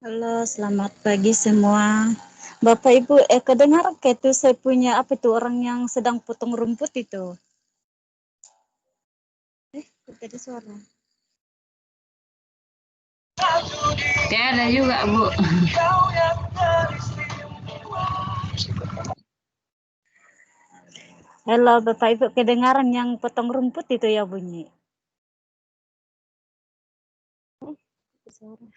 Halo, selamat pagi semua. Bapak Ibu, kedengar kayak itu saya punya apa itu orang yang sedang potong rumput itu. Kok tadi suara. Ya ada juga Bu. Halo, Bapak Ibu, kedengaran yang potong rumput itu ya bunyi. Suara.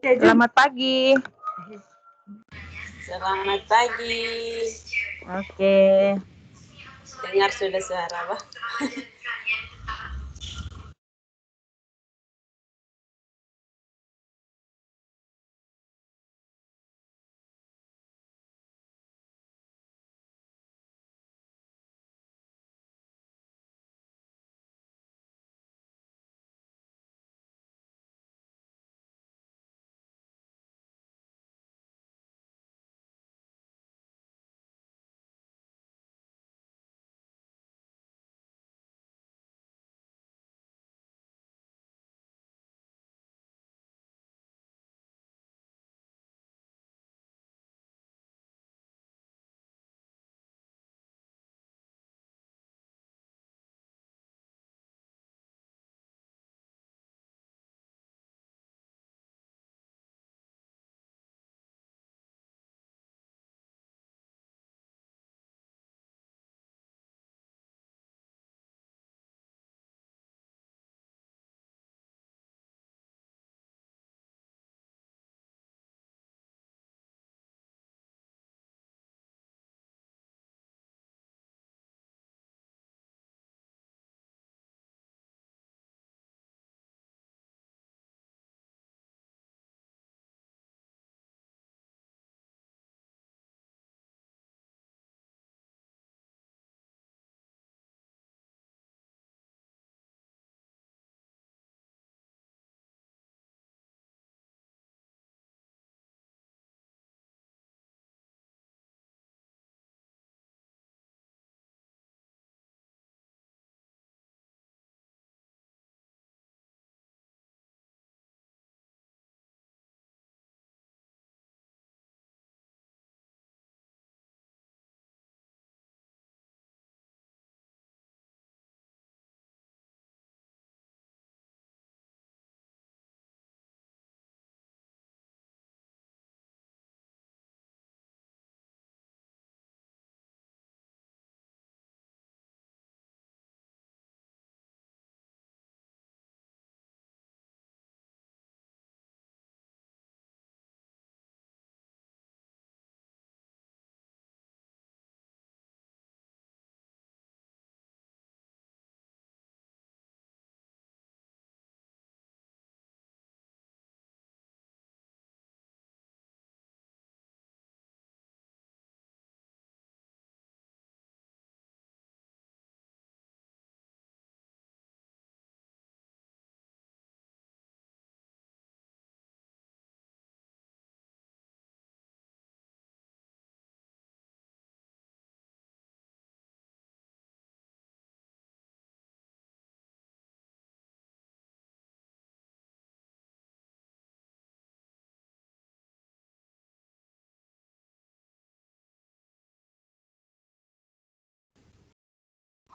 Selamat pagi. Selamat pagi. Oke. Dengar sudah suara apa?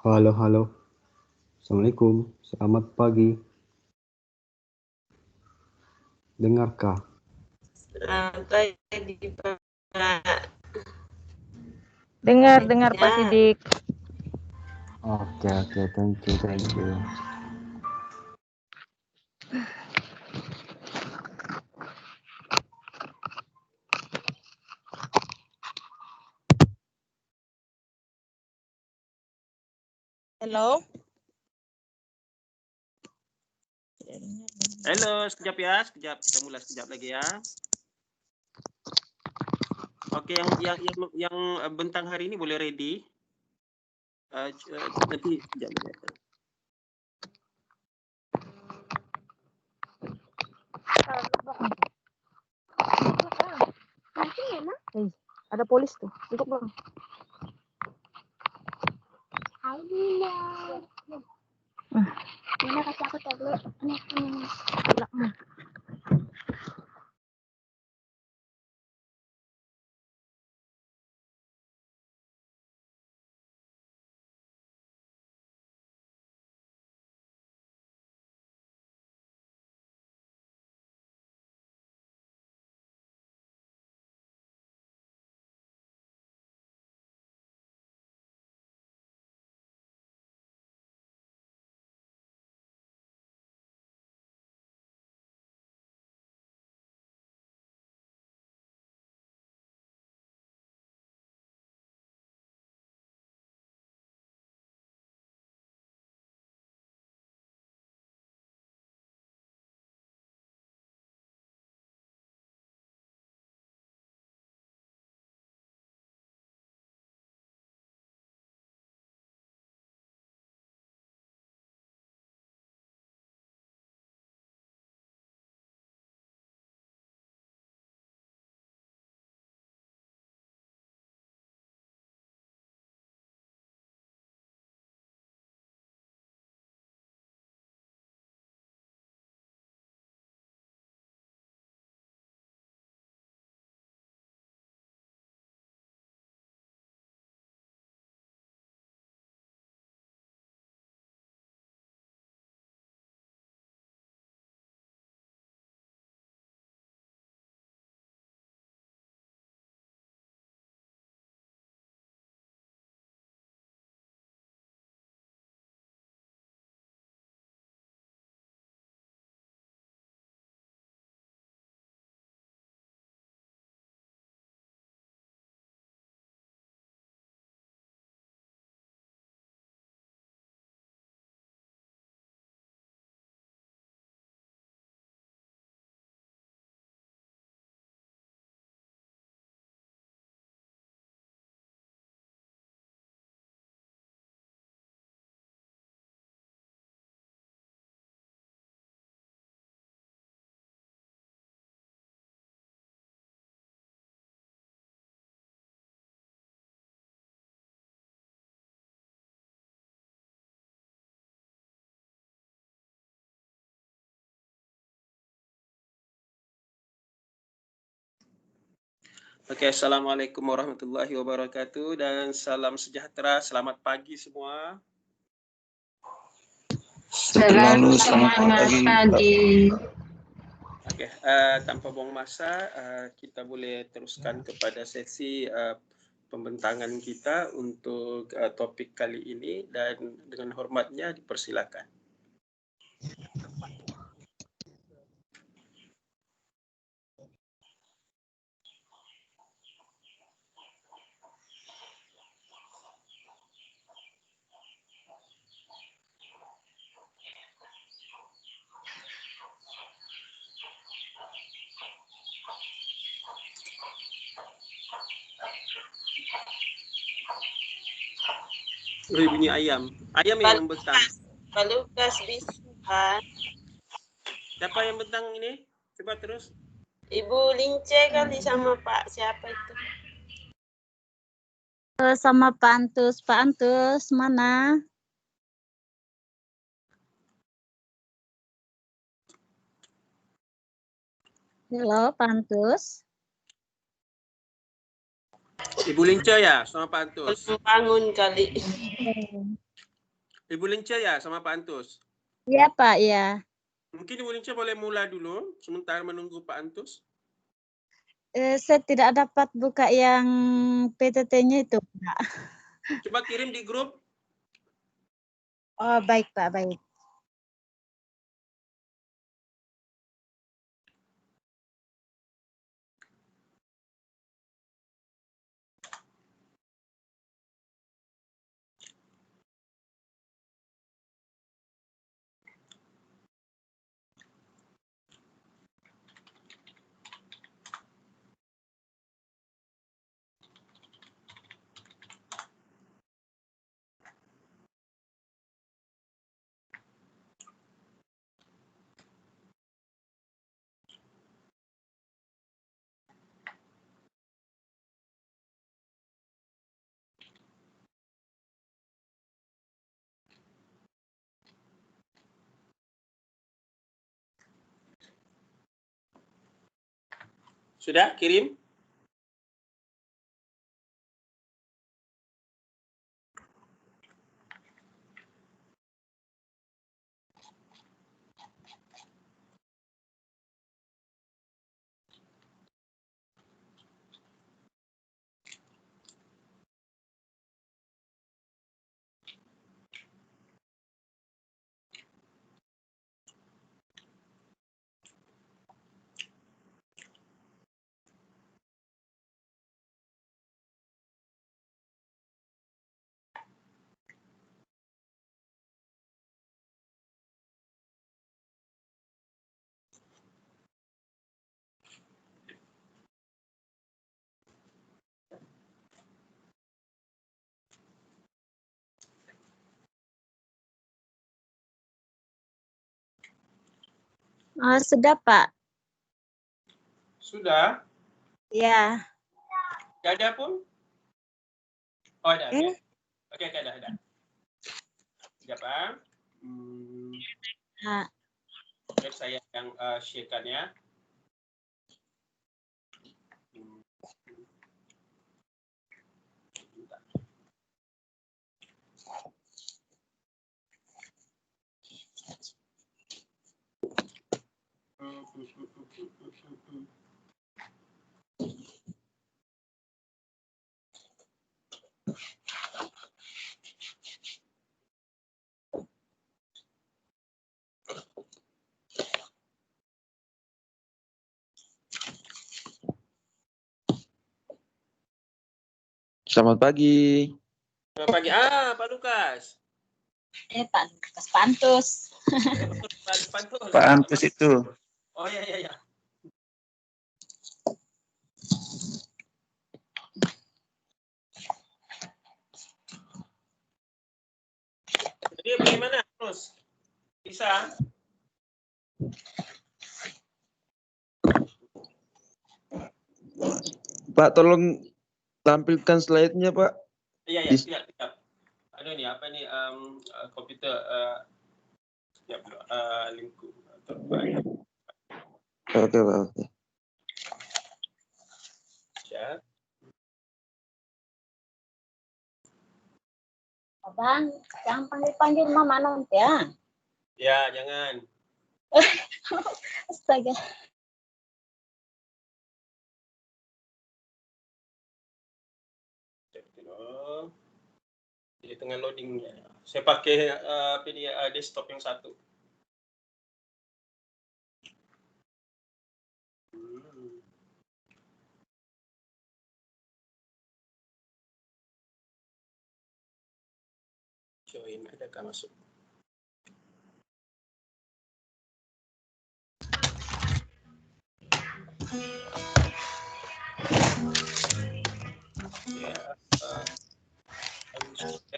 Halo, halo. Assalamualaikum. Selamat pagi. Dengarkah? Selamat pagi, Pak. Dengar Pak Ya. Sidik. Oke, thank you. Halo. Halo, sekejap ya, sekejap. Kita mulai sekejap lagi ya. Oke, yang bentang hari ini boleh ready. Nanti sekejap lagi. Ada polis tuh. Duduk bang. Mana kasih aku tablet. Oke, assalamualaikum warahmatullahi wabarakatuh dan salam sejahtera. Selamat pagi semua. Selalu semangat pagi. Oke, tanpa buang masa, kita boleh teruskan kepada sesi pembentangan kita untuk topik kali ini dan dengan hormatnya dipersilakan. Bunyi ayam. Ayam yang bentang. Pak Lukas bisa. Siapa yang bentang ini? Coba terus. Ibu Lince kali sama Pak siapa itu? Sama Pak Antus. Pak Antus, mana? Halo, Pak Antus. Ibu Lince ya, sama Pak Antus. Belum bangun kali. Ibu Lince ya sama Pak Antus. Iya Pak, ya. Mungkin Ibu Lince boleh mulai dulu sementara menunggu Pak Antus. Saya tidak dapat buka yang PTT-nya itu, Pak. Coba kirim di grup. Oh, baik Pak, baik. Sudah kirim? Oh, sudah Pak. Sudah? Ya. Gak ada pun? Oh, ada. Eh? Oke, ada. Siap, Bang. Pak. Biar saya yang share-kan ya. Selamat pagi. Selamat pagi. Pak Lukas. Pak Lukas Pantus. Pak Antus itu. Oh, iya. Jadi bagaimana terus? Bisa? Pak, tolong tampilkan slide-nya, Pak. Iya, siap. Aduh nih, apa nih komputer siap lingkup terbanyak. Oke, Pak. Oke. Siap. Abang, jangan panggil-panggil Mama nanti ya. Ya, jangan. Astaga. Jadi tengah loadingnya. Saya pakai desktop yang satu. Join, adakah masuk?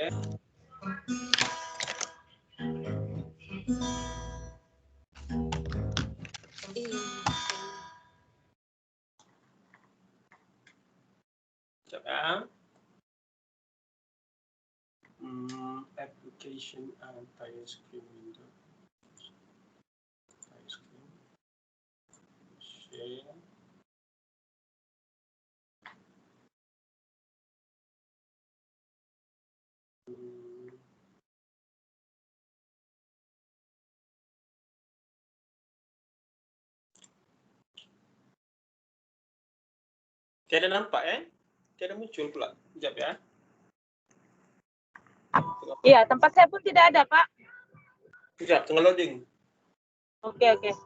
Ya, coba application entire screen window, entire screen share. Tiada nampak Tiada muncul pula. Sekejap ya. Iya, tempat saya pun tidak ada, Pak. Sekejap, tengah loading. Oke, oke.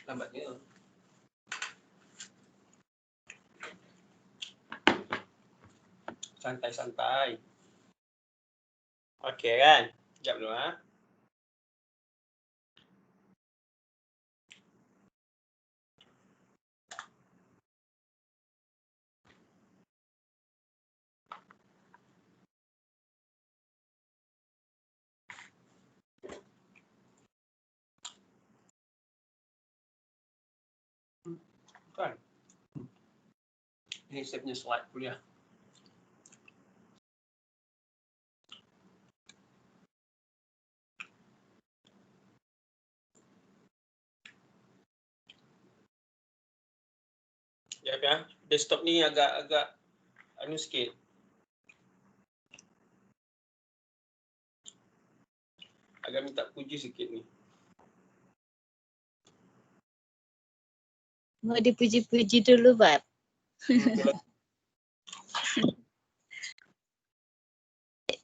Lambatnya. Santai-santai. Oke kan? Sekejap dulu Bukan. Ini saya punya slide kuliah. Ya, desktop ni agak anu sikit. Agak minta puji sikit ni. Mau dipuji-puji dulu, Pak.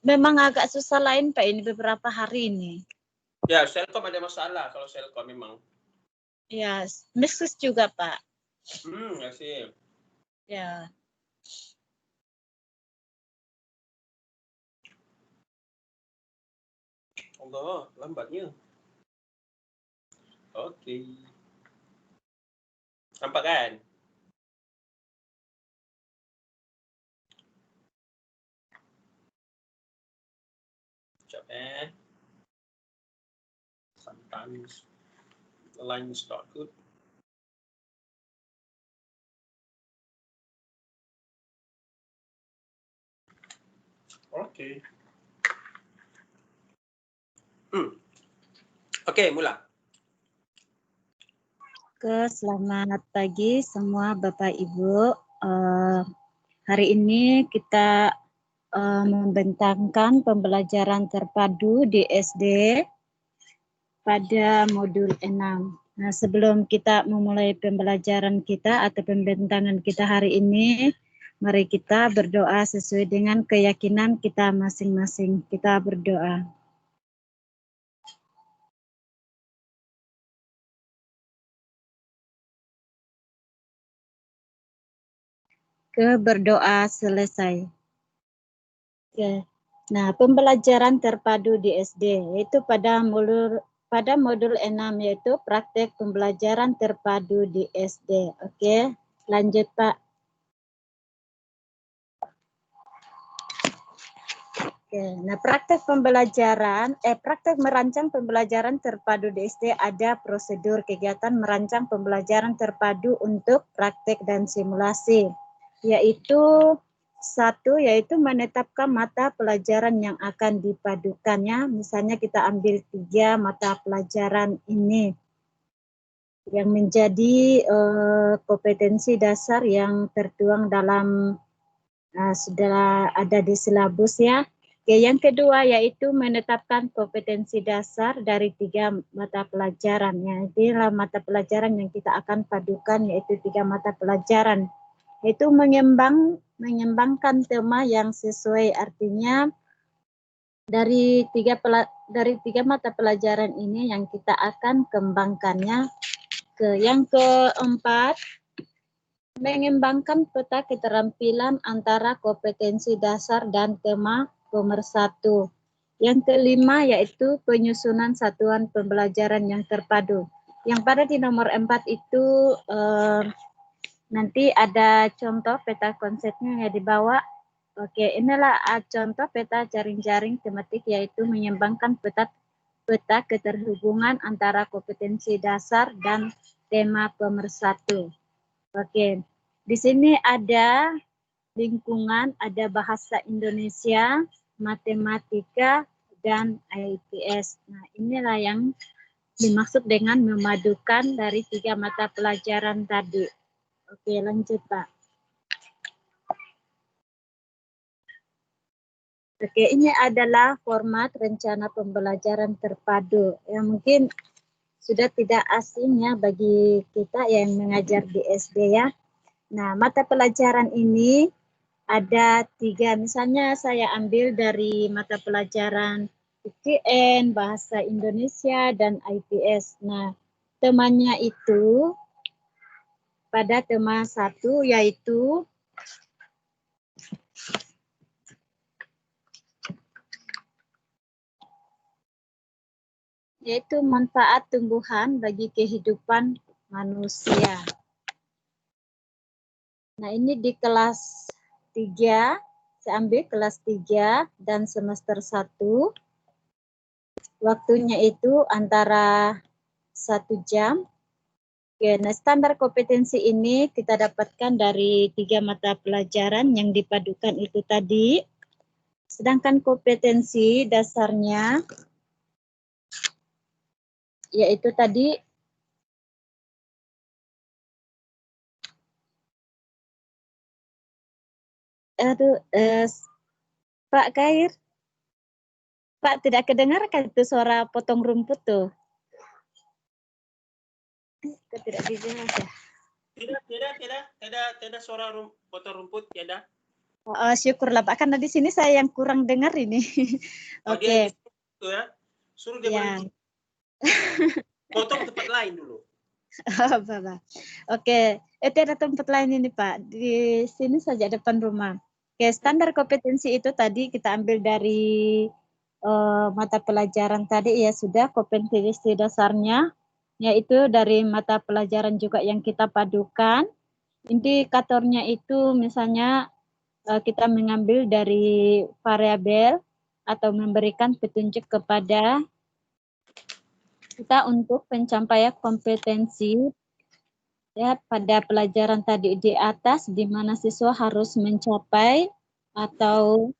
Memang agak susah lain, Pak, ini beberapa hari ini. Ya, Selcom ada masalah kalau Selcom memang. Ya, Meskus juga, Pak. Terima kasih. Ya. Allah, lambatnya. Okey. Nampak kan? Sekejap Sometimes the line is not good. Okey. Okey, mula. Selamat pagi semua Bapak Ibu. Hari ini kita membentangkan pembelajaran terpadu di SD pada modul 6. Nah, sebelum kita memulai pembelajaran kita atau pembentangan kita hari ini, mari kita berdoa sesuai dengan keyakinan kita masing-masing. Kita berdoa. Berdoa selesai. Oke. Nah, pembelajaran terpadu di SD yaitu pada modul 6 yaitu praktek pembelajaran terpadu di SD. Oke, lanjut Pak. Oke, nah praktek merancang pembelajaran terpadu di SD ada prosedur kegiatan merancang pembelajaran terpadu untuk praktek dan simulasi. Yaitu menetapkan mata pelajaran yang akan dipadukannya. Misalnya kita ambil 3 mata pelajaran ini yang menjadi kompetensi dasar yang tertuang dalam sudah ada di silabus ya. Oke, yang kedua yaitu menetapkan kompetensi dasar dari 3 mata pelajaran. Inilah mata pelajaran yang kita akan padukan yaitu 3 mata pelajaran. Itu mengembangkan tema yang sesuai, artinya dari tiga mata pelajaran ini yang kita akan kembangkannya. Yang keempat, mengembangkan peta keterampilan antara kompetensi dasar dan tema pemersatu. Yang kelima yaitu penyusunan satuan pembelajaran yang terpadu. Yang pada di nomor 4 itu nanti ada contoh peta konsepnya yang dibawa. Oke, inilah contoh peta jaring-jaring tematik yaitu mengembangkan peta keterhubungan antara kompetensi dasar dan tema pemersatu. Oke, di sini ada lingkungan, ada bahasa Indonesia, matematika, dan IPS. Nah, inilah yang dimaksud dengan memadukan dari 3 mata pelajaran tadi. Oke, lanjut Pak. Oke, ini adalah format rencana pembelajaran terpadu yang mungkin sudah tidak asing ya bagi kita yang mengajar di SD ya. Nah, mata pelajaran ini ada 3, misalnya saya ambil dari mata pelajaran IKN, Bahasa Indonesia, dan IPS. Nah, temanya itu pada tema 1 yaitu manfaat tumbuhan bagi kehidupan manusia. Nah, ini di kelas 3, saya ambil kelas 3 dan semester 1. Waktunya itu antara 1 jam. Oke, nah standar kompetensi ini kita dapatkan dari 3 mata pelajaran yang dipadukan itu tadi. Sedangkan kompetensi dasarnya yaitu tadi Pak Kair, Pak tidak kedengarkan itu suara potong rumput tuh. Tidak didengar ya. Tidak suara potong rumput, tidak. Syukurlah Pak, karena di sini saya yang kurang dengar ini. Oke. Itu ya. Suruh dia berhenti. Potong tempat lain dulu. Bapak. Oke, itu ada tempat lain ini Pak. Di sini saja depan rumah. Oke, standar kompetensi itu tadi kita ambil dari mata pelajaran tadi ya sudah kompetensi dasarnya, yaitu dari mata pelajaran juga yang kita padukan. Indikatornya itu misalnya kita mengambil dari variabel atau memberikan petunjuk kepada kita untuk pencapaian kompetensi ya pada pelajaran tadi di atas, di mana siswa harus mencapai atau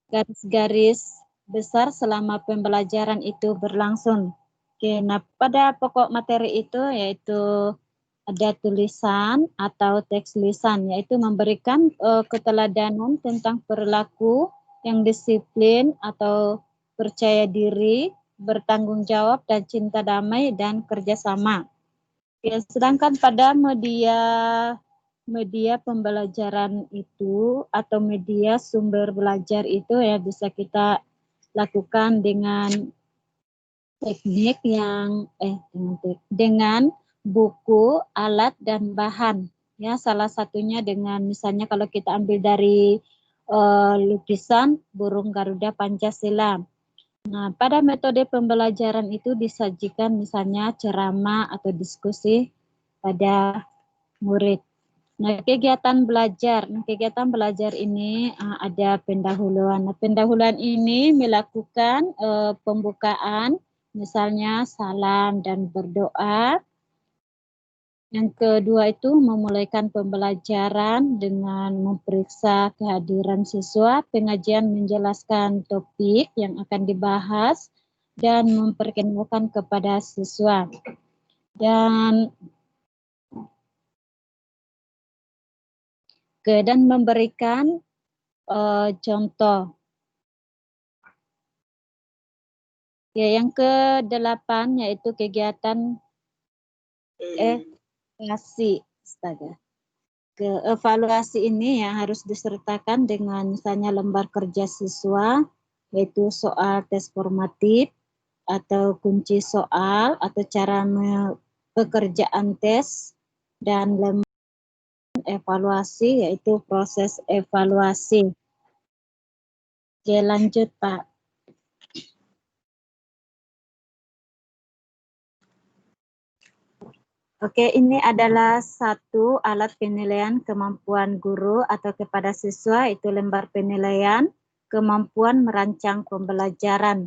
garis-garis besar selama pembelajaran itu berlangsung. Oke, nah pada pokok materi itu yaitu ada tulisan atau teks lisan, yaitu memberikan keteladanan tentang perilaku yang disiplin atau percaya diri, bertanggung jawab, dan cinta damai dan kerjasama. Ya, sedangkan pada media pembelajaran itu atau media sumber belajar itu ya bisa kita lakukan dengan teknik yang dengan buku, alat, dan bahan. Ya, salah satunya dengan misalnya kalau kita ambil dari lukisan burung Garuda Pancasila. Nah, pada metode pembelajaran itu disajikan misalnya ceramah atau diskusi pada murid. Nah, kegiatan belajar ini ada pendahuluan. Nah, pendahuluan ini melakukan pembukaan, misalnya salam dan berdoa. Yang kedua itu memulaikan pembelajaran dengan memeriksa kehadiran siswa, pengajian menjelaskan topik yang akan dibahas, dan memperkenalkan kepada siswa. Dan memberikan contoh. Ya, yang ke-8 yaitu kegiatan evaluasi. Evaluasi ini yang harus disertakan dengan misalnya lembar kerja siswa, yaitu soal tes formatif atau kunci soal atau cara pekerjaan tes, dan lembar evaluasi yaitu proses evaluasi. Oke, lanjut Pak. Oke, ini adalah satu alat penilaian kemampuan guru atau kepada siswa, itu lembar penilaian kemampuan merancang pembelajaran.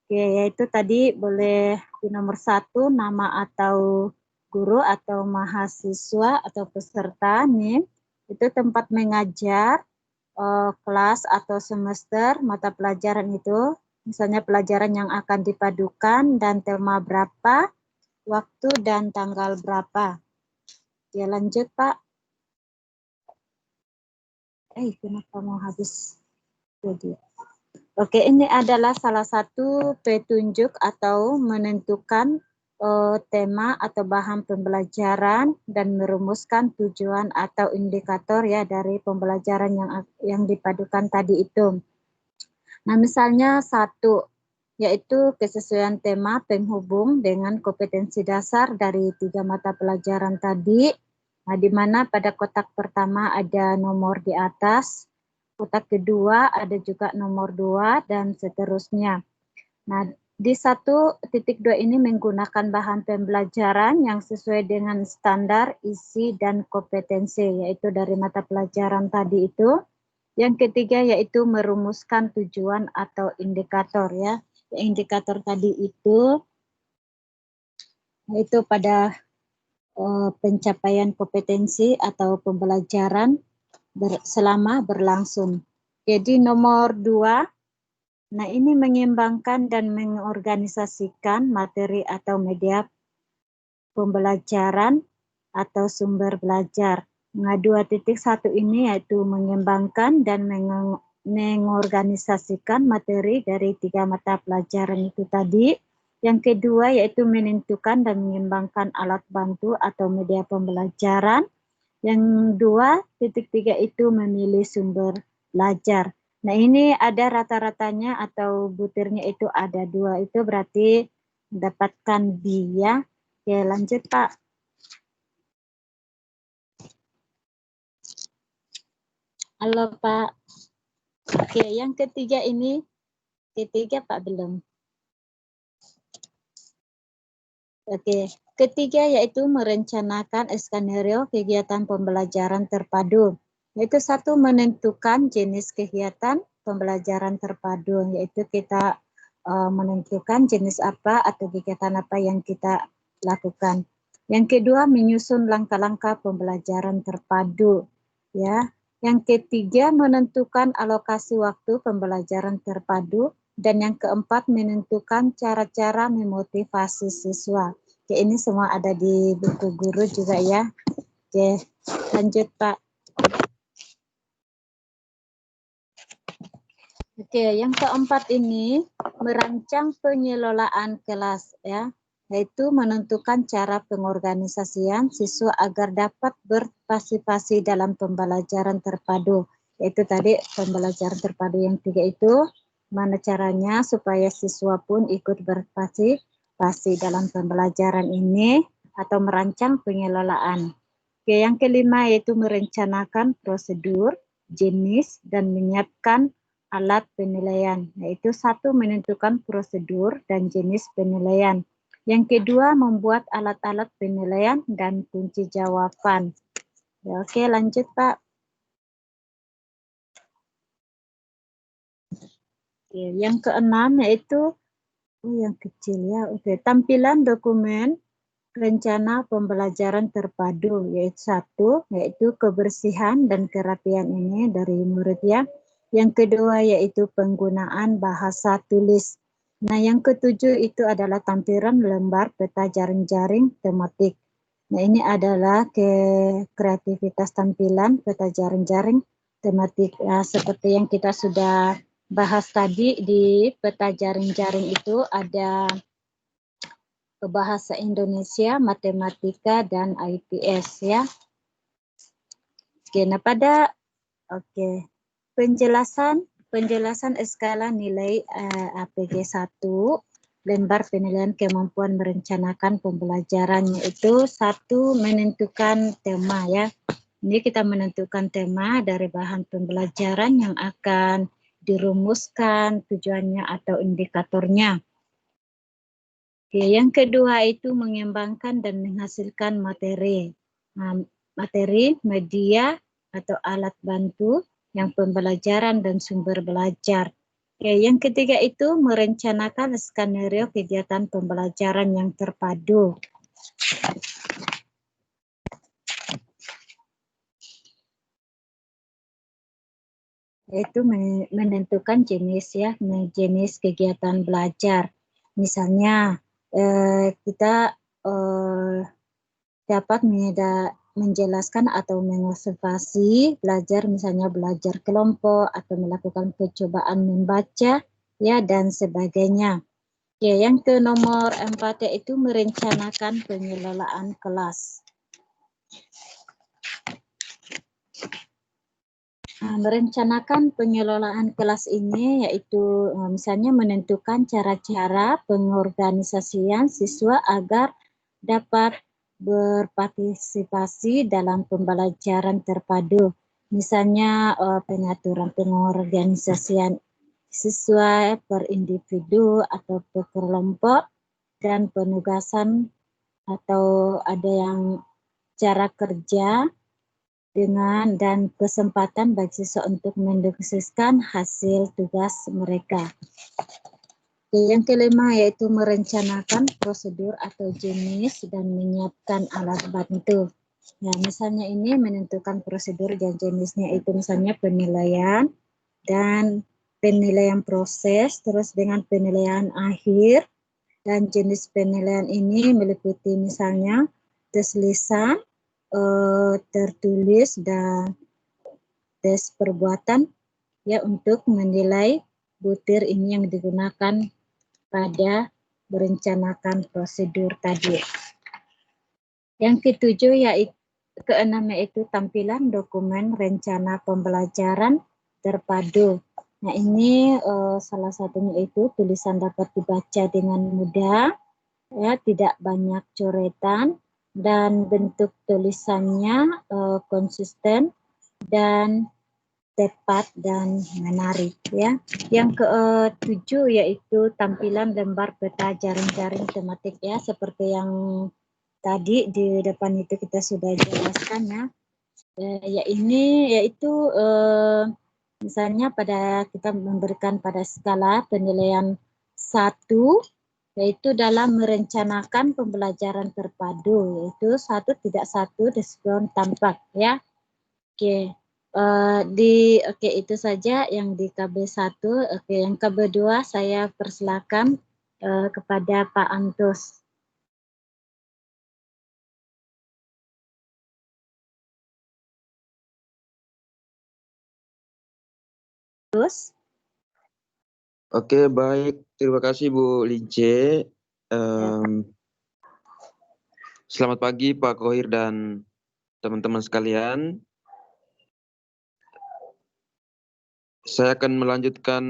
Oke, yaitu tadi boleh di nomor 1 nama atau guru atau mahasiswa atau peserta nih, itu tempat mengajar, kelas atau semester, mata pelajaran itu, misalnya pelajaran yang akan dipadukan dan tema berapa, waktu dan tanggal berapa. Ya, lanjut Pak. Kenapa mau habis? Oke, ini adalah salah satu petunjuk atau menentukan tema atau bahan pembelajaran dan merumuskan tujuan atau indikator ya dari pembelajaran yang dipadukan tadi itu. Nah, misalnya satu, yaitu kesesuaian tema penghubung dengan kompetensi dasar dari 3 mata pelajaran tadi. Nah, di mana pada kotak pertama ada nomor di atas, kotak kedua ada juga nomor 2 dan seterusnya. Nah, di 1.2 ini menggunakan bahan pembelajaran yang sesuai dengan standar isi dan kompetensi, yaitu dari mata pelajaran tadi itu. Yang ketiga yaitu merumuskan tujuan atau indikator ya. Indikator tadi itu yaitu pada pencapaian kompetensi atau pembelajaran selama berlangsung. Jadi nomor 2, nah ini mengembangkan dan mengorganisasikan materi atau media pembelajaran atau sumber belajar. Nah, 2.1 ini yaitu mengembangkan dan mengorganisasikan materi dari 3 mata pelajaran itu tadi. Yang kedua yaitu menentukan dan mengembangkan alat bantu atau media pembelajaran. Yang 2.3 itu memilih sumber belajar. Nah, ini ada rata-ratanya atau butirnya itu ada 2, itu berarti mendapatkan B ya. Oke, lanjut Pak. Halo Pak. Oke, yang ketiga ini, ketiga Pak belum. Oke, ketiga yaitu merencanakan skenario kegiatan pembelajaran terpadu. Yaitu 1, menentukan jenis kegiatan pembelajaran terpadu, yaitu kita menentukan jenis apa atau kegiatan apa yang kita lakukan. Yang kedua, menyusun langkah-langkah pembelajaran terpadu. Ya. Yang ketiga, menentukan alokasi waktu pembelajaran terpadu. Dan yang keempat, menentukan cara-cara memotivasi siswa. Oke, ini semua ada di buku guru juga ya. Oke, lanjut Pak. Oke, yang keempat ini merancang pengelolaan kelas ya, yaitu menentukan cara pengorganisasian siswa agar dapat berpartisipasi dalam pembelajaran terpadu. Yaitu tadi pembelajaran terpadu yang 3 itu, mana caranya supaya siswa pun ikut berpartisipasi dalam pembelajaran ini atau merancang pengelolaan. Oke, yang kelima yaitu merencanakan prosedur, jenis, dan menyiapkan alat penilaian, yaitu 1, menentukan prosedur dan jenis penilaian. Yang kedua, membuat alat-alat penilaian dan kunci jawaban. Ya, oke, lanjut Pak. Oke, yang keenam yaitu, yang kecil ya, oke, tampilan dokumen rencana pembelajaran terpadu, yaitu 1, yaitu kebersihan dan kerapian ini dari murid ya. Yang kedua yaitu penggunaan bahasa tulis. Nah, yang ketujuh itu adalah tampilan lembar peta jaring-jaring tematik. Nah, ini adalah kreativitas tampilan peta jaring-jaring tematik. Nah, seperti yang kita sudah bahas tadi, di peta jaring-jaring itu ada bahasa Indonesia, matematika, dan IPS ya. Oke, nah pada penjelasan skala nilai APG 1, lembar penilaian kemampuan merencanakan pembelajaran, yaitu 1, menentukan tema ya. Ini kita menentukan tema dari bahan pembelajaran yang akan dirumuskan tujuannya atau indikatornya. Oke, yang kedua itu mengembangkan dan menghasilkan materi. Nah, materi, media, atau alat bantu yang pembelajaran dan sumber belajar. Oke, yang ketiga itu merencanakan skenario kegiatan pembelajaran yang terpadu. Yaitu menentukan jenis ya, jenis kegiatan belajar. Misalnya kita dapat menjelaskan atau mengobservasi, belajar misalnya belajar kelompok atau melakukan percobaan membaca ya dan sebagainya. Ya, yang ke nomor 4 yaitu merencanakan pengelolaan kelas. Merencanakan pengelolaan kelas ini yaitu misalnya menentukan cara-cara pengorganisasian siswa agar dapat berpartisipasi dalam pembelajaran terpadu. Misalnya pengaturan pengorganisasian siswa per individu atau per kelompok dan penugasan atau ada yang cara kerja dengan dan kesempatan bagi siswa untuk mendiskusikan hasil tugas mereka. Yang kelima yaitu merencanakan prosedur atau jenis dan menyiapkan alat bantu. Nah, misalnya ini menentukan prosedur dan jenisnya itu misalnya penilaian dan penilaian proses, terus dengan penilaian akhir, dan jenis penilaian ini meliputi misalnya tes lisan, tertulis, dan tes perbuatan ya untuk menilai butir ini yang digunakan pada merencanakan prosedur tadi. Yang ketujuh yaitu keenam yaitu tampilan dokumen rencana pembelajaran terpadu. Nah, ini salah satunya itu tulisan dapat dibaca dengan mudah, ya tidak banyak coretan dan bentuk tulisannya konsisten dan tepat dan menarik ya. Yang ke-7 yaitu tampilan lembar peta jaring-jaring tematik ya, seperti yang tadi di depan itu kita sudah jelaskan ya. Ya ini yaitu misalnya pada kita memberikan pada skala penilaian 1 yaitu dalam merencanakan pembelajaran terpadu, yaitu 1 tidak 1 diskon tampak ya. Oke. Oke itu saja yang di KB1. Oke, yang KB2 saya persilakan kepada Pak Antus. Terus? Oke, baik. Terima kasih Bu Lince. Selamat pagi Pak Khoir dan teman-teman sekalian. Saya akan melanjutkan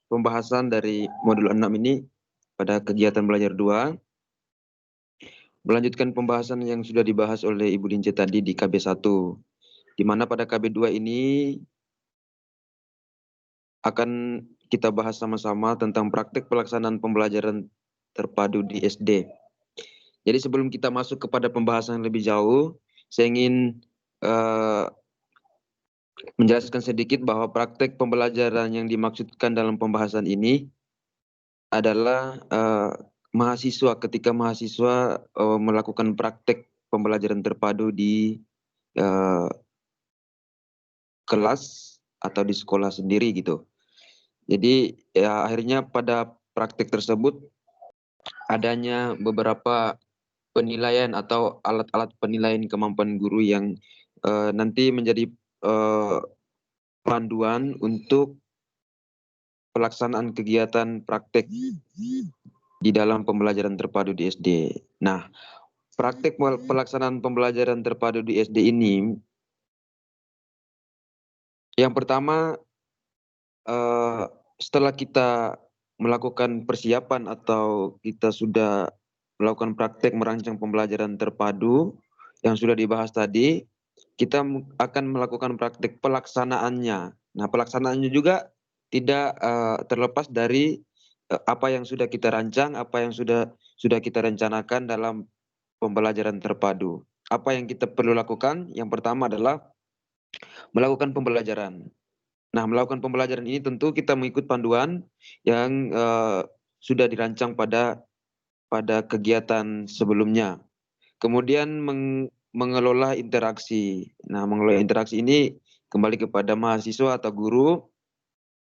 pembahasan dari modul 6 ini pada kegiatan belajar 2. Melanjutkan pembahasan yang sudah dibahas oleh Ibu Lince tadi di KB1. Di mana pada KB2 ini akan kita bahas sama-sama tentang praktek pelaksanaan pembelajaran terpadu di SD. Jadi sebelum kita masuk kepada pembahasan yang lebih jauh, saya ingin menjelaskan sedikit bahwa praktek pembelajaran yang dimaksudkan dalam pembahasan ini adalah mahasiswa ketika mahasiswa melakukan praktek pembelajaran terpadu di kelas atau di sekolah sendiri gitu. Jadi ya akhirnya pada praktek tersebut adanya beberapa penilaian atau alat-alat penilaian kemampuan guru yang nanti menjadi panduan untuk pelaksanaan kegiatan praktek di dalam pembelajaran terpadu di SD. Nah, praktek pelaksanaan pembelajaran terpadu di SD ini, yang pertama setelah kita melakukan persiapan atau kita sudah melakukan praktek merancang pembelajaran terpadu yang sudah dibahas tadi, kita akan melakukan praktek pelaksanaannya. Nah, pelaksanaannya juga tidak terlepas dari apa yang sudah kita rancang, apa yang sudah kita rencanakan dalam pembelajaran terpadu. Apa yang kita perlu lakukan? Yang pertama adalah melakukan pembelajaran. Nah, melakukan pembelajaran ini tentu kita mengikut panduan yang sudah dirancang pada kegiatan sebelumnya. Kemudian mengelola interaksi. Nah, mengelola interaksi ini kembali kepada mahasiswa atau guru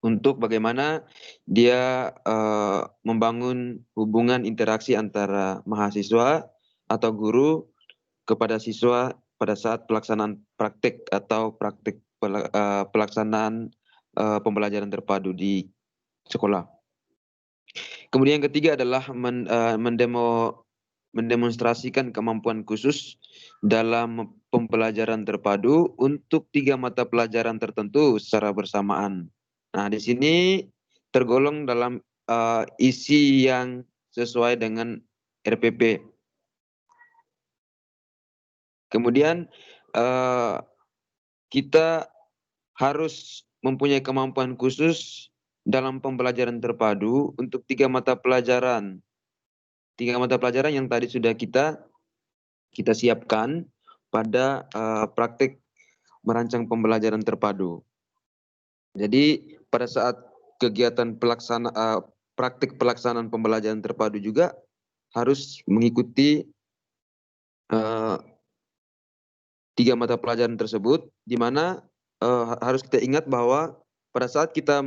untuk bagaimana dia membangun hubungan interaksi antara mahasiswa atau guru kepada siswa pada saat pelaksanaan praktik atau pelaksanaan pembelajaran terpadu di sekolah. Kemudian yang ketiga adalah mendemonstrasikan kemampuan khusus dalam pembelajaran terpadu untuk 3 mata pelajaran tertentu secara bersamaan. Nah, di sini tergolong dalam isi yang sesuai dengan RPP. Kemudian kita harus mempunyai kemampuan khusus dalam pembelajaran terpadu untuk 3 mata pelajaran. 3 mata pelajaran yang tadi sudah kita siapkan pada praktik merancang pembelajaran terpadu. Jadi pada saat kegiatan praktik pelaksanaan pembelajaran terpadu juga harus mengikuti 3 mata pelajaran tersebut, di mana harus kita ingat bahwa pada saat kita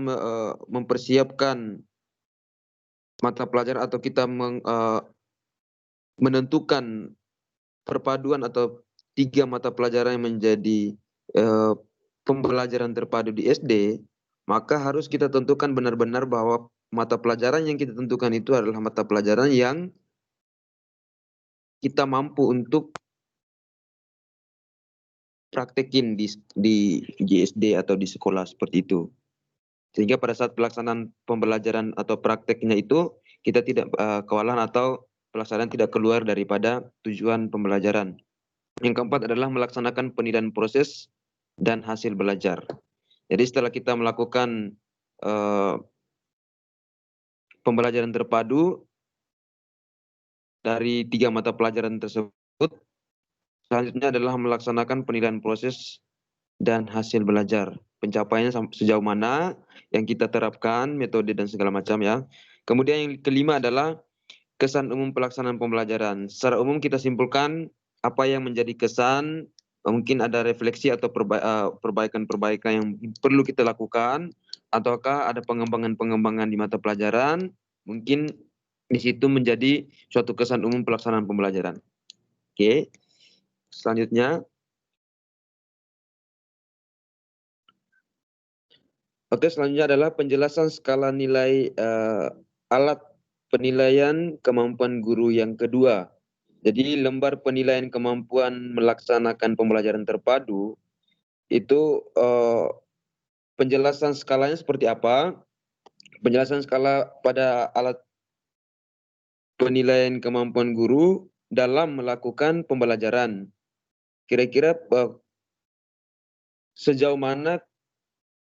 mempersiapkan mata pelajaran atau kita menentukan perpaduan atau 3 mata pelajaran yang menjadi pembelajaran terpadu di SD, maka harus kita tentukan benar-benar bahwa mata pelajaran yang kita tentukan itu adalah mata pelajaran yang kita mampu untuk praktekin di SD atau di sekolah seperti itu. Sehingga pada saat pelaksanaan pembelajaran atau prakteknya itu kita tidak kewalahan atau pelaksanaan tidak keluar daripada tujuan pembelajaran. Yang keempat adalah melaksanakan penilaian proses dan hasil belajar. Jadi setelah kita melakukan pembelajaran terpadu dari 3 mata pelajaran tersebut, selanjutnya adalah melaksanakan penilaian proses dan hasil belajar. Pencapaiannya sejauh mana yang kita terapkan, metode dan segala macam ya. Kemudian yang kelima adalah kesan umum pelaksanaan pembelajaran. Secara umum kita simpulkan apa yang menjadi kesan, mungkin ada refleksi atau perbaikan-perbaikan yang perlu kita lakukan, ataukah ada pengembangan-pengembangan di mata pelajaran, mungkin di situ menjadi suatu kesan umum pelaksanaan pembelajaran. Oke. Selanjutnya. Oke, selanjutnya adalah penjelasan skala nilai alat penilaian kemampuan guru yang kedua. Jadi lembar penilaian kemampuan melaksanakan pembelajaran terpadu itu penjelasan skalanya seperti apa? Penjelasan skala pada alat penilaian kemampuan guru dalam melakukan pembelajaran. Kira-kira sejauh mana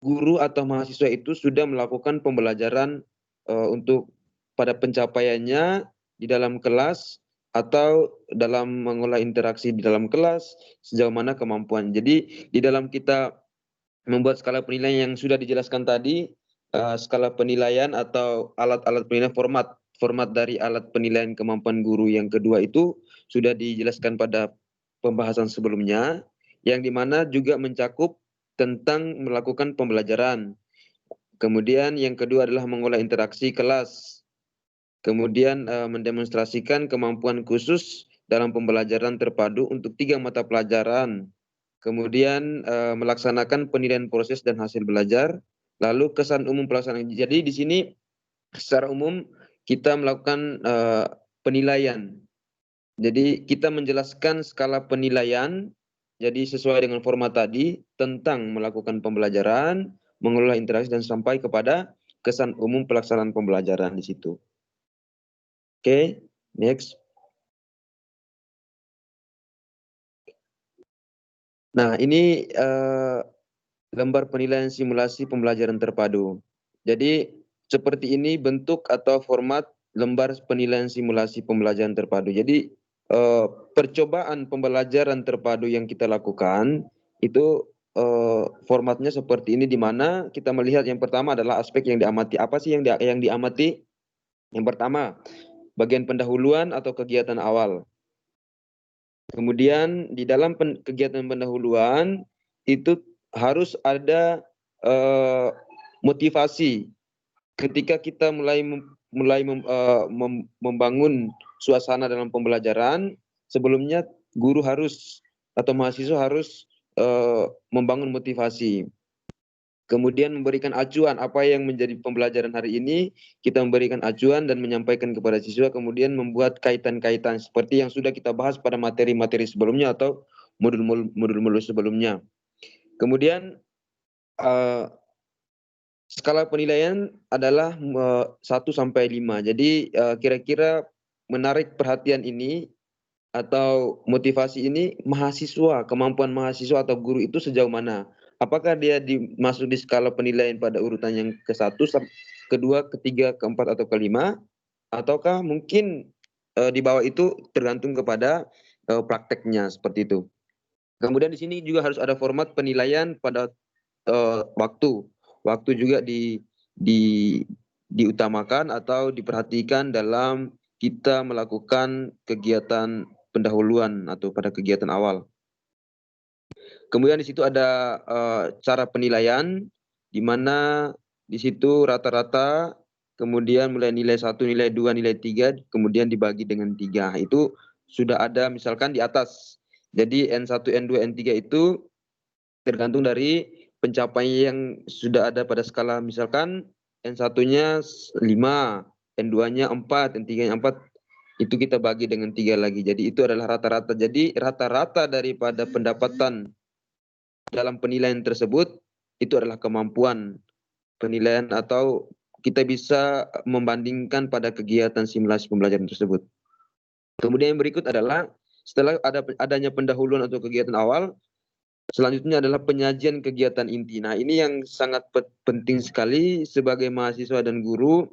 guru atau mahasiswa itu sudah melakukan pembelajaran untuk pada pencapaiannya di dalam kelas atau dalam mengolah interaksi di dalam kelas, sejauh mana kemampuan. Jadi di dalam kita membuat skala penilaian yang sudah dijelaskan tadi, skala penilaian atau alat-alat penilaian, format dari alat penilaian kemampuan guru yang kedua itu sudah dijelaskan pada pembahasan sebelumnya, yang dimana juga mencakup tentang melakukan pembelajaran. Kemudian yang kedua adalah mengolah interaksi kelas. Kemudian mendemonstrasikan kemampuan khusus dalam pembelajaran terpadu untuk 3 mata pelajaran. Kemudian melaksanakan penilaian proses dan hasil belajar. Lalu kesan umum pelaksanaan. Jadi di sini secara umum kita melakukan penilaian. Jadi kita menjelaskan skala penilaian. Jadi sesuai dengan format tadi tentang melakukan pembelajaran, mengelola interaksi dan sampai kepada kesan umum pelaksanaan pembelajaran di situ. Oke, next. Nah, ini lembar penilaian simulasi pembelajaran terpadu. Jadi seperti ini bentuk atau format lembar penilaian simulasi pembelajaran terpadu. Jadi percobaan pembelajaran terpadu yang kita lakukan itu formatnya seperti ini, di mana kita melihat yang pertama adalah aspek yang diamati. Apa sih yang diamati? Yang pertama, bagian pendahuluan atau kegiatan awal. Kemudian di dalam kegiatan pendahuluan itu harus ada motivasi. Ketika kita mulai membangun suasana dalam pembelajaran, sebelumnya guru harus atau mahasiswa harus membangun motivasi. Kemudian memberikan acuan apa yang menjadi pembelajaran hari ini, kita memberikan acuan dan menyampaikan kepada siswa, kemudian membuat kaitan-kaitan seperti yang sudah kita bahas pada materi-materi sebelumnya atau modul-modul sebelumnya. Kemudian skala penilaian adalah 1 sampai 5. Jadi kira-kira menarik perhatian ini atau motivasi ini mahasiswa, kemampuan mahasiswa atau guru itu sejauh mana? Apakah dia masuk di skala penilaian pada urutan yang ke-1, kedua, ketiga, keempat, atau kelima? Ataukah mungkin di bawah itu tergantung kepada prakteknya seperti itu. Kemudian di sini juga harus ada format penilaian pada waktu. Waktu juga diutamakan atau diperhatikan dalam kita melakukan kegiatan pendahuluan atau pada kegiatan awal. Kemudian di situ ada cara penilaian, di mana di situ rata-rata, kemudian mulai nilai 1, nilai 2, nilai 3, kemudian dibagi dengan 3. Itu sudah ada misalkan di atas. Jadi N1, N2, N3 itu tergantung dari pencapaian yang sudah ada pada skala, misalkan N1-nya 5, N2-nya 4, N3-nya 4, itu kita bagi dengan 3 lagi. Jadi itu adalah rata-rata. Jadi rata-rata daripada pendapatan dalam penilaian tersebut itu adalah kemampuan penilaian atau kita bisa membandingkan pada kegiatan simulasi pembelajaran tersebut. Kemudian yang berikut adalah setelah adanya pendahuluan atau kegiatan awal, selanjutnya adalah penyajian kegiatan inti. Nah, ini yang sangat penting sekali sebagai mahasiswa dan guru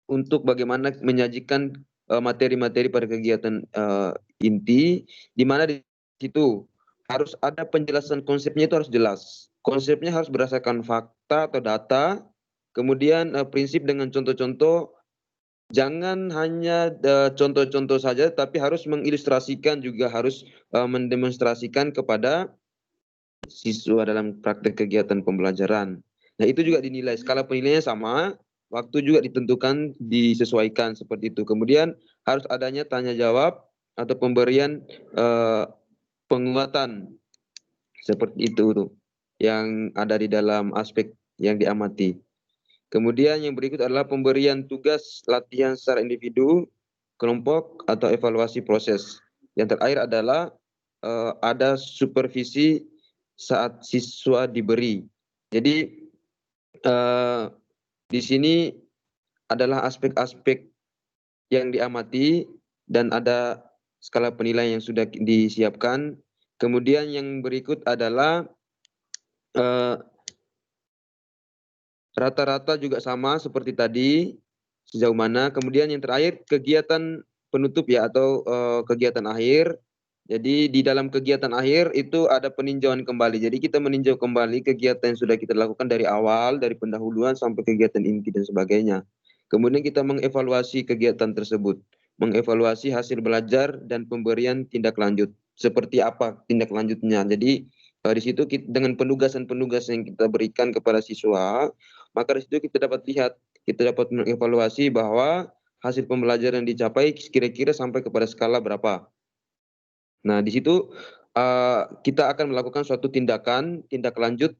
untuk bagaimana menyajikan materi-materi pada kegiatan inti, di mana di situ harus ada penjelasan konsepnya, itu harus jelas. Konsepnya harus berdasarkan fakta atau data, kemudian prinsip dengan contoh-contoh. Jangan hanya contoh-contoh saja, tapi harus mengilustrasikan, juga harus mendemonstrasikan kepada siswa dalam praktek kegiatan pembelajaran. Nah, itu juga dinilai. Skala penilaiannya sama, waktu juga ditentukan, disesuaikan seperti itu. Kemudian harus adanya tanya jawab atau pemberian penguatan seperti itu tuh, yang ada di dalam aspek yang diamati. Kemudian yang berikut adalah pemberian tugas latihan secara individu, kelompok, atau evaluasi proses. Yang terakhir adalah ada supervisi saat siswa diberi. Jadi di sini adalah aspek-aspek yang diamati dan ada skala penilaian yang sudah disiapkan. Kemudian yang berikut adalah rata-rata juga sama seperti tadi, sejauh mana. Kemudian yang terakhir kegiatan penutup ya, atau kegiatan akhir. Jadi di dalam kegiatan akhir itu ada peninjauan kembali. Jadi kita meninjau kembali kegiatan yang sudah kita lakukan dari awal, dari pendahuluan sampai kegiatan inti dan sebagainya. Kemudian kita mengevaluasi kegiatan tersebut, mengevaluasi hasil belajar dan pemberian tindak lanjut. Seperti apa tindak lanjutnya. Jadi di situ dengan penugasan-penugasan yang kita berikan kepada siswa, maka di situ kita dapat lihat, kita dapat mengevaluasi bahwa hasil pembelajaran yang dicapai kira-kira sampai kepada skala berapa. Nah, di situ kita akan melakukan suatu tindak lanjut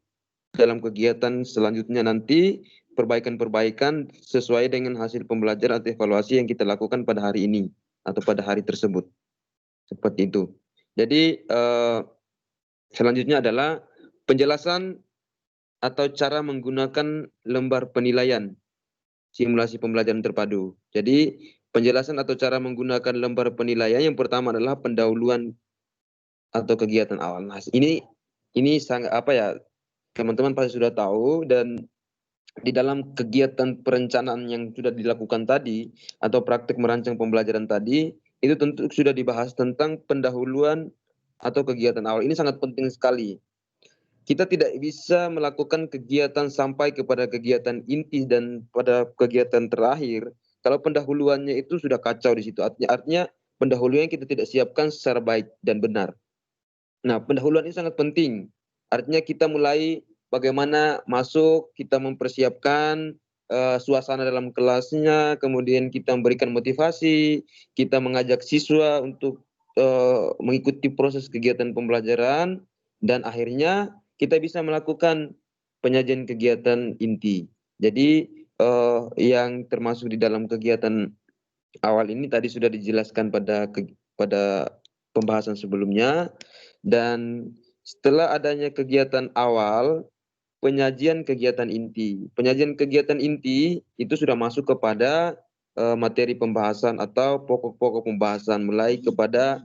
dalam kegiatan selanjutnya nanti, perbaikan-perbaikan sesuai dengan hasil pembelajaran atau evaluasi yang kita lakukan pada hari ini atau pada hari tersebut. Seperti itu. Jadi selanjutnya adalah penjelasan atau cara menggunakan lembar penilaian simulasi pembelajaran terpadu. Jadi penjelasan atau cara menggunakan lembar penilaian yang pertama adalah pendahuluan atau kegiatan awal. Nah, ini sangat teman-teman pasti sudah tahu, dan di dalam kegiatan perencanaan yang sudah dilakukan tadi atau praktik merancang pembelajaran tadi, itu tentu sudah dibahas tentang pendahuluan atau kegiatan awal. Ini sangat penting sekali. Kita tidak bisa melakukan kegiatan sampai kepada kegiatan inti dan pada kegiatan terakhir kalau pendahuluannya itu sudah kacau di situ. Artinya pendahuluannya kita tidak siapkan secara baik dan benar. Nah, pendahuluan ini sangat penting. Artinya kita mulai bagaimana masuk, kita mempersiapkan suasana dalam kelasnya, kemudian kita memberikan motivasi, kita mengajak siswa untuk mengikuti proses kegiatan pembelajaran, dan akhirnya kita bisa melakukan penyajian kegiatan inti. Jadi yang termasuk di dalam kegiatan awal ini tadi sudah dijelaskan pada pembahasan sebelumnya, dan setelah adanya kegiatan awal, penyajian kegiatan inti. Penyajian kegiatan inti itu sudah masuk kepada materi pembahasan atau pokok-pokok pembahasan, mulai kepada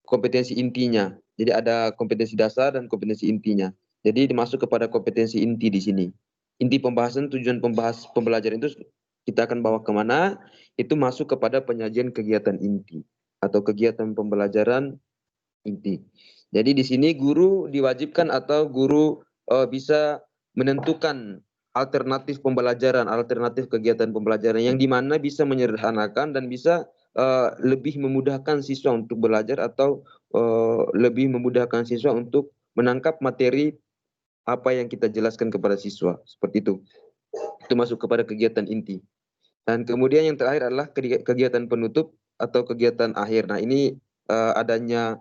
kompetensi intinya. Jadi ada kompetensi dasar dan kompetensi intinya. Jadi dimasuk kepada kompetensi inti di sini. Inti pembahasan, tujuan pembelajaran itu kita akan bawa kemana, itu masuk kepada penyajian kegiatan inti atau kegiatan pembelajaran inti. Jadi di sini guru diwajibkan atau guru bisa menentukan alternatif pembelajaran, alternatif kegiatan pembelajaran yang dimana bisa menyederhanakan dan bisa lebih memudahkan siswa untuk belajar atau lebih memudahkan siswa untuk menangkap materi apa yang kita jelaskan kepada siswa. Seperti itu. Itu masuk kepada kegiatan inti. Dan kemudian yang terakhir adalah kegiatan penutup atau kegiatan akhir. Nah, ini adanya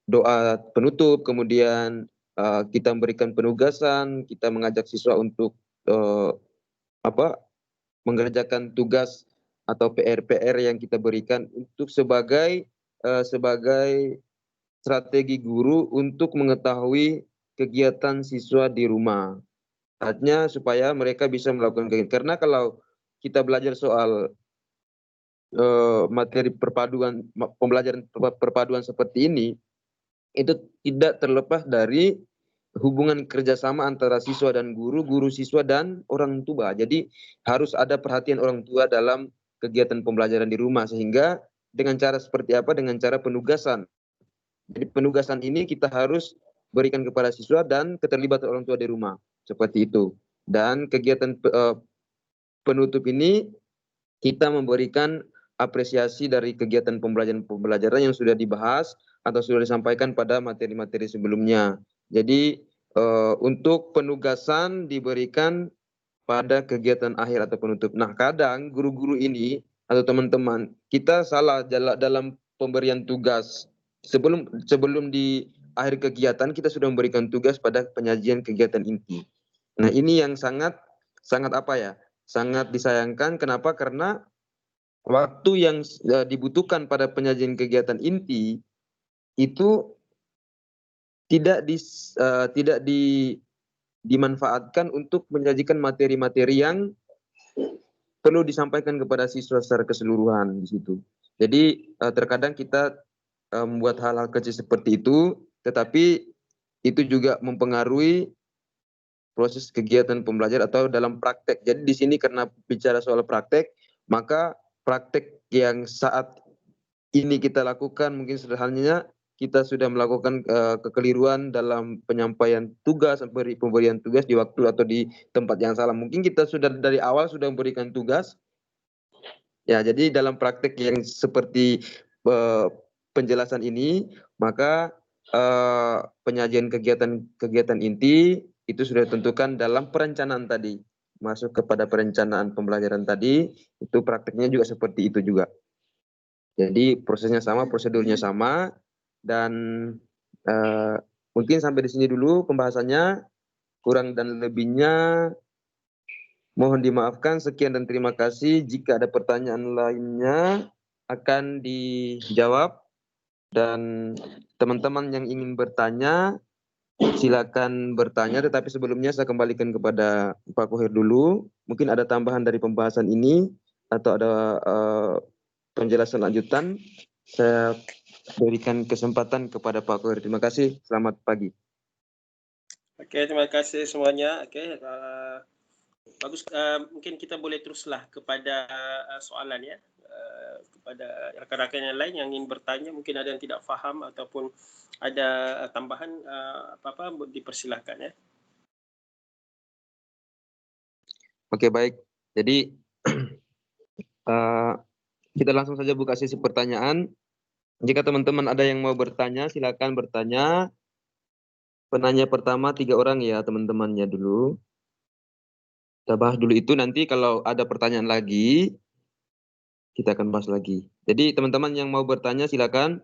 doa penutup, kemudian kita memberikan penugasan, kita mengajak siswa untuk mengerjakan tugas atau PR-PR yang kita berikan untuk sebagai strategi guru untuk mengetahui kegiatan siswa di rumah. Artinya supaya mereka bisa melakukan kegiatan. Karena kalau kita belajar soal materi pembelajaran perpaduan seperti ini, itu tidak terlepas dari hubungan kerjasama antara siswa dan guru, guru siswa dan orang tua. Jadi harus ada perhatian orang tua dalam kegiatan pembelajaran di rumah, sehingga dengan cara seperti apa? Dengan cara penugasan. Jadi penugasan ini kita harus berikan kepada siswa dan keterlibatan orang tua di rumah, seperti itu. Dan kegiatan penutup ini kita memberikan apresiasi dari kegiatan pembelajaran yang sudah dibahas atau sudah disampaikan pada materi-materi sebelumnya. Jadi untuk penugasan diberikan pada kegiatan akhir atau penutup. Nah, kadang guru-guru ini atau teman-teman kita salah dalam pemberian tugas. Sebelum di akhir kegiatan kita sudah memberikan tugas pada penyajian kegiatan inti. Nah, ini yang sangat sangat disayangkan. Kenapa? Karena waktu yang dibutuhkan pada penyajian kegiatan inti itu tidak dimanfaatkan untuk menyajikan materi-materi yang perlu disampaikan kepada siswa secara keseluruhan di situ. Jadi terkadang kita membuat hal-hal kecil seperti itu, tetapi itu juga mempengaruhi proses kegiatan pembelajaran atau dalam praktek. Jadi di sini karena bicara soal praktek, maka praktek yang saat ini kita lakukan mungkin sederhananya kita sudah melakukan kekeliruan dalam penyampaian tugas, pemberian tugas di waktu atau di tempat yang salah. Mungkin kita sudah dari awal sudah memberikan tugas. Ya, jadi dalam praktek yang seperti penjelasan ini, maka penyajian kegiatan inti itu sudah ditentukan dalam perencanaan tadi. Masuk kepada perencanaan pembelajaran tadi, itu prakteknya juga seperti itu juga. Jadi prosesnya sama, prosedurnya sama, dan mungkin sampai di sini dulu pembahasannya. Kurang dan lebihnya mohon dimaafkan. Sekian dan terima kasih. Jika ada pertanyaan lainnya akan dijawab, dan teman-teman yang ingin bertanya silakan bertanya, tetapi sebelumnya saya kembalikan kepada Pak Kohir dulu. Mungkin ada tambahan dari pembahasan ini atau ada penjelasan lanjutan. Saya berikan kesempatan kepada Pak Kohir. Terima kasih. Selamat pagi. Oke, terima kasih semuanya. Oke, bagus. Mungkin kita boleh teruslah kepada soalan ya. Kepada rakan-rakan yang lain yang ingin bertanya, mungkin ada yang tidak faham ataupun ada tambahan apa-apa, dipersilahkan ya. Oke, baik. Jadi kita langsung saja buka sesi pertanyaan. Jika teman-teman ada yang mau bertanya, silakan bertanya. Penanya pertama 3 orang ya teman-temannya dulu. Kita bahas dulu itu, nanti kalau ada pertanyaan lagi, kita akan bahas lagi. Jadi teman-teman yang mau bertanya silakan.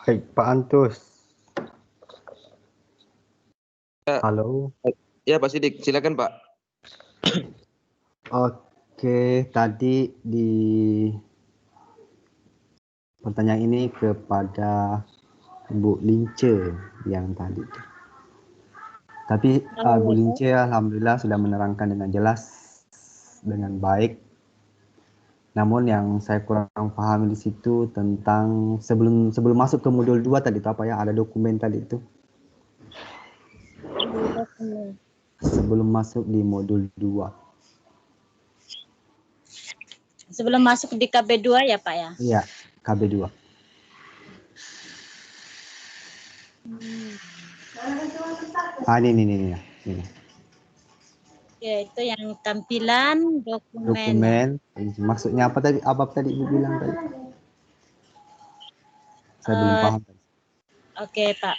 Baik, Pak Antus. Ya. Halo. Ya Pak Sidik, silakan Pak. Oke, tadi di pertanyaan ini kepada Bu Lince yang tadi. Tapi Bu Lince alhamdulillah sudah menerangkan dengan jelas, dengan baik. Namun yang saya kurang pahami di situ tentang sebelum masuk ke modul 2 tadi itu apa ya? Ada dokumen tadi itu. Sebelum masuk di modul 2. Sebelum masuk di KB2 ya Pak ya? Iya, KB2. Ini. Ya, itu yang tampilan dokumen. Dokumen. Maksudnya apa tadi? Apa tadi Ibu bilang tadi? Saya belum paham. Oke Pak.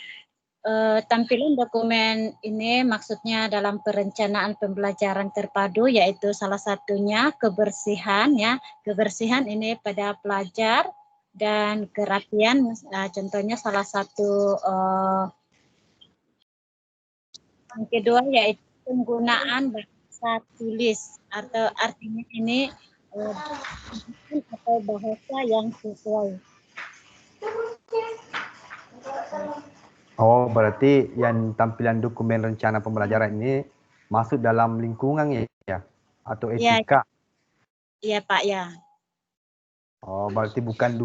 Tampilan dokumen ini maksudnya dalam perencanaan pembelajaran terpadu, yaitu salah satunya kebersihan ya. Kebersihan ini pada pelajar dan kerapian, contohnya salah satu yang kedua yaitu penggunaan bahasa tulis, atau artinya ini atau bahasa yang sesuai. Oh, berarti yang tampilan dokumen rencana pembelajaran ini masuk dalam lingkungan ya? Atau etika? Iya Pak ya. Oh, berarti bukan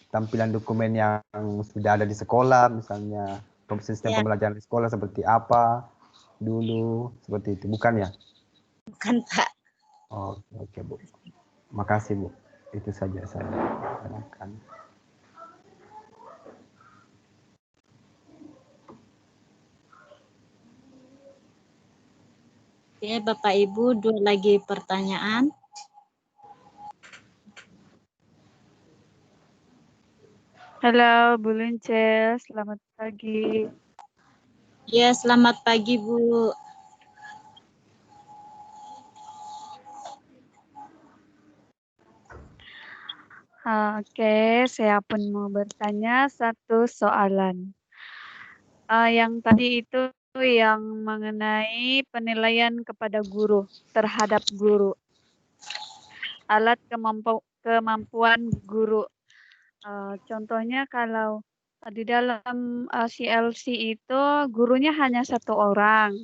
tampilan dokumen yang sudah ada di sekolah, misalnya sistem pembelajaran di sekolah seperti apa dulu, seperti itu, bukan ya? Bukan Pak. Oh, oke Bu. Makasih Bu. Itu saja saya tanyakan. Oke, Bapak Ibu, dua lagi pertanyaan. Halo Bu Lince, selamat pagi. Ya, selamat pagi Bu. Oke, saya pun mau bertanya satu soalan. Yang tadi itu yang mengenai penilaian kepada guru, terhadap guru. Alat kemampuan guru. Contohnya kalau di dalam CLC itu gurunya hanya satu orang.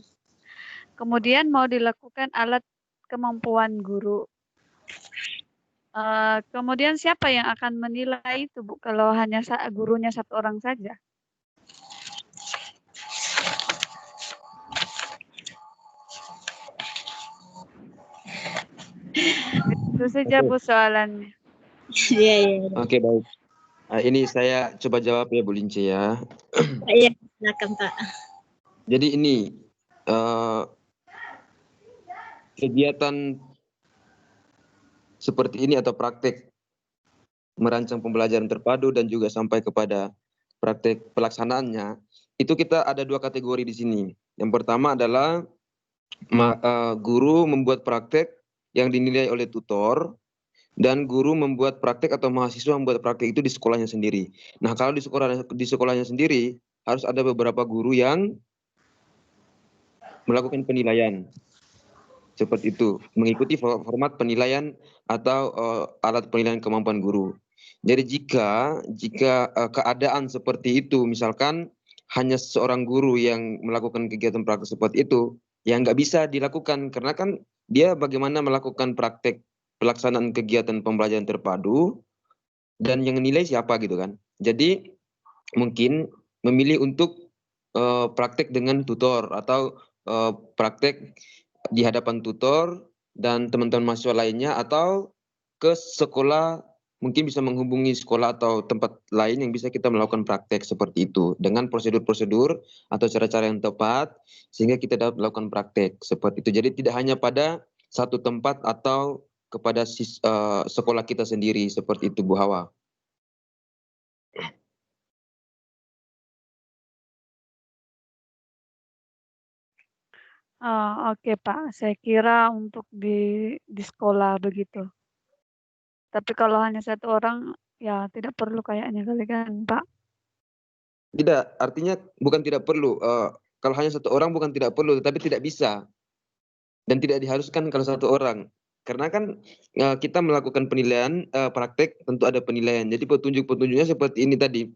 Kemudian mau dilakukan alat kemampuan guru. Kemudian siapa yang akan menilai itu Bu, kalau hanya gurunya satu orang saja? Itu saja Bu soalannya. Iya. Oke, baik. Ini saya coba jawab ya Bu Lince ya. Iya, silakan Pak. Jadi ini kegiatan seperti ini atau praktek merancang pembelajaran terpadu dan juga sampai kepada praktek pelaksanaannya, itu kita ada dua kategori di sini. Yang pertama adalah guru membuat praktek yang dinilai oleh tutor, dan guru membuat praktek atau mahasiswa membuat praktek itu di sekolahnya sendiri. Nah, kalau di sekolahnya sendiri harus ada beberapa guru yang melakukan penilaian. Seperti itu, mengikuti format penilaian atau alat penilaian kemampuan guru. Jadi jika keadaan seperti itu, misalkan hanya seorang guru yang melakukan kegiatan praktek seperti itu, yang nggak bisa dilakukan karena kan dia bagaimana melakukan praktek pelaksanaan kegiatan pembelajaran terpadu dan yang nilai siapa gitu kan. Jadi mungkin memilih untuk praktek dengan tutor atau praktek di hadapan tutor dan teman-teman mahasiswa lainnya, atau ke sekolah, mungkin bisa menghubungi sekolah atau tempat lain yang bisa kita melakukan praktek seperti itu dengan prosedur-prosedur atau cara-cara yang tepat sehingga kita dapat melakukan praktek seperti itu. Jadi tidak hanya pada satu tempat atau kepada sekolah kita sendiri seperti itu Bu Hawa. Oke Pak, saya kira untuk di sekolah begitu. Tapi kalau hanya satu orang, ya tidak perlu kayaknya kali kan Pak? Tidak, artinya bukan tidak perlu. Kalau hanya satu orang bukan tidak perlu, tetapi tidak bisa dan tidak diharuskan kalau satu orang. Karena kan kita melakukan penilaian praktek tentu ada penilaian. Jadi petunjuk-petunjuknya seperti ini tadi.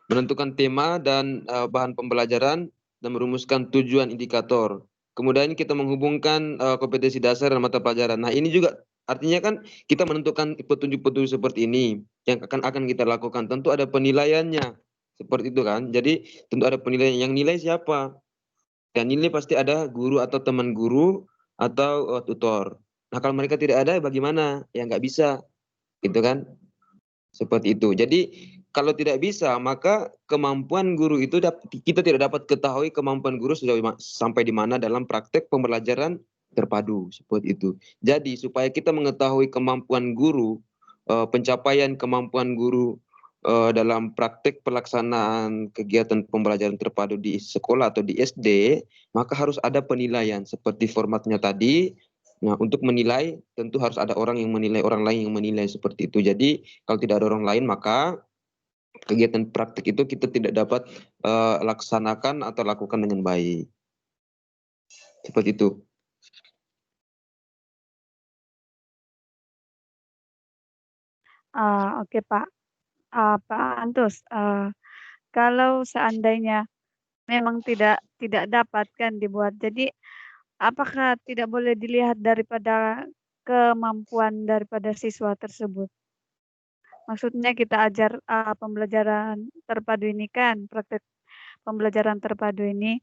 Menentukan tema dan bahan pembelajaran dan merumuskan tujuan indikator. Kemudian kita menghubungkan kompetensi dasar dan mata pelajaran. Nah, ini juga artinya kan kita menentukan petunjuk-petunjuk seperti ini yang akan kita lakukan. Tentu ada penilaiannya. Seperti itu kan. Jadi tentu ada penilaian. Yang nilai siapa? Dan nilai pasti ada guru atau teman guru atau tutor. Nah, kalau mereka tidak ada bagaimana? Ya nggak bisa. Gitu kan? Seperti itu. Jadi kalau tidak bisa, maka kemampuan guru itu kita tidak dapat ketahui kemampuan guru sudah sampai di mana dalam praktek pembelajaran terpadu seperti itu. Jadi supaya kita mengetahui kemampuan guru, pencapaian kemampuan guru dalam praktek pelaksanaan kegiatan pembelajaran terpadu di sekolah atau di SD, maka harus ada penilaian seperti formatnya tadi. Nah, untuk menilai tentu harus ada orang yang menilai, orang lain yang menilai seperti itu. Jadi kalau tidak ada orang lain maka kegiatan praktik itu kita tidak dapat laksanakan atau lakukan dengan baik. Seperti itu. Oke Pak. Pak Antus, kalau seandainya memang tidak dapat kan dibuat, jadi apakah tidak boleh dilihat daripada kemampuan daripada siswa tersebut? Maksudnya kita ajar pembelajaran terpadu ini kan, praktek pembelajaran terpadu ini,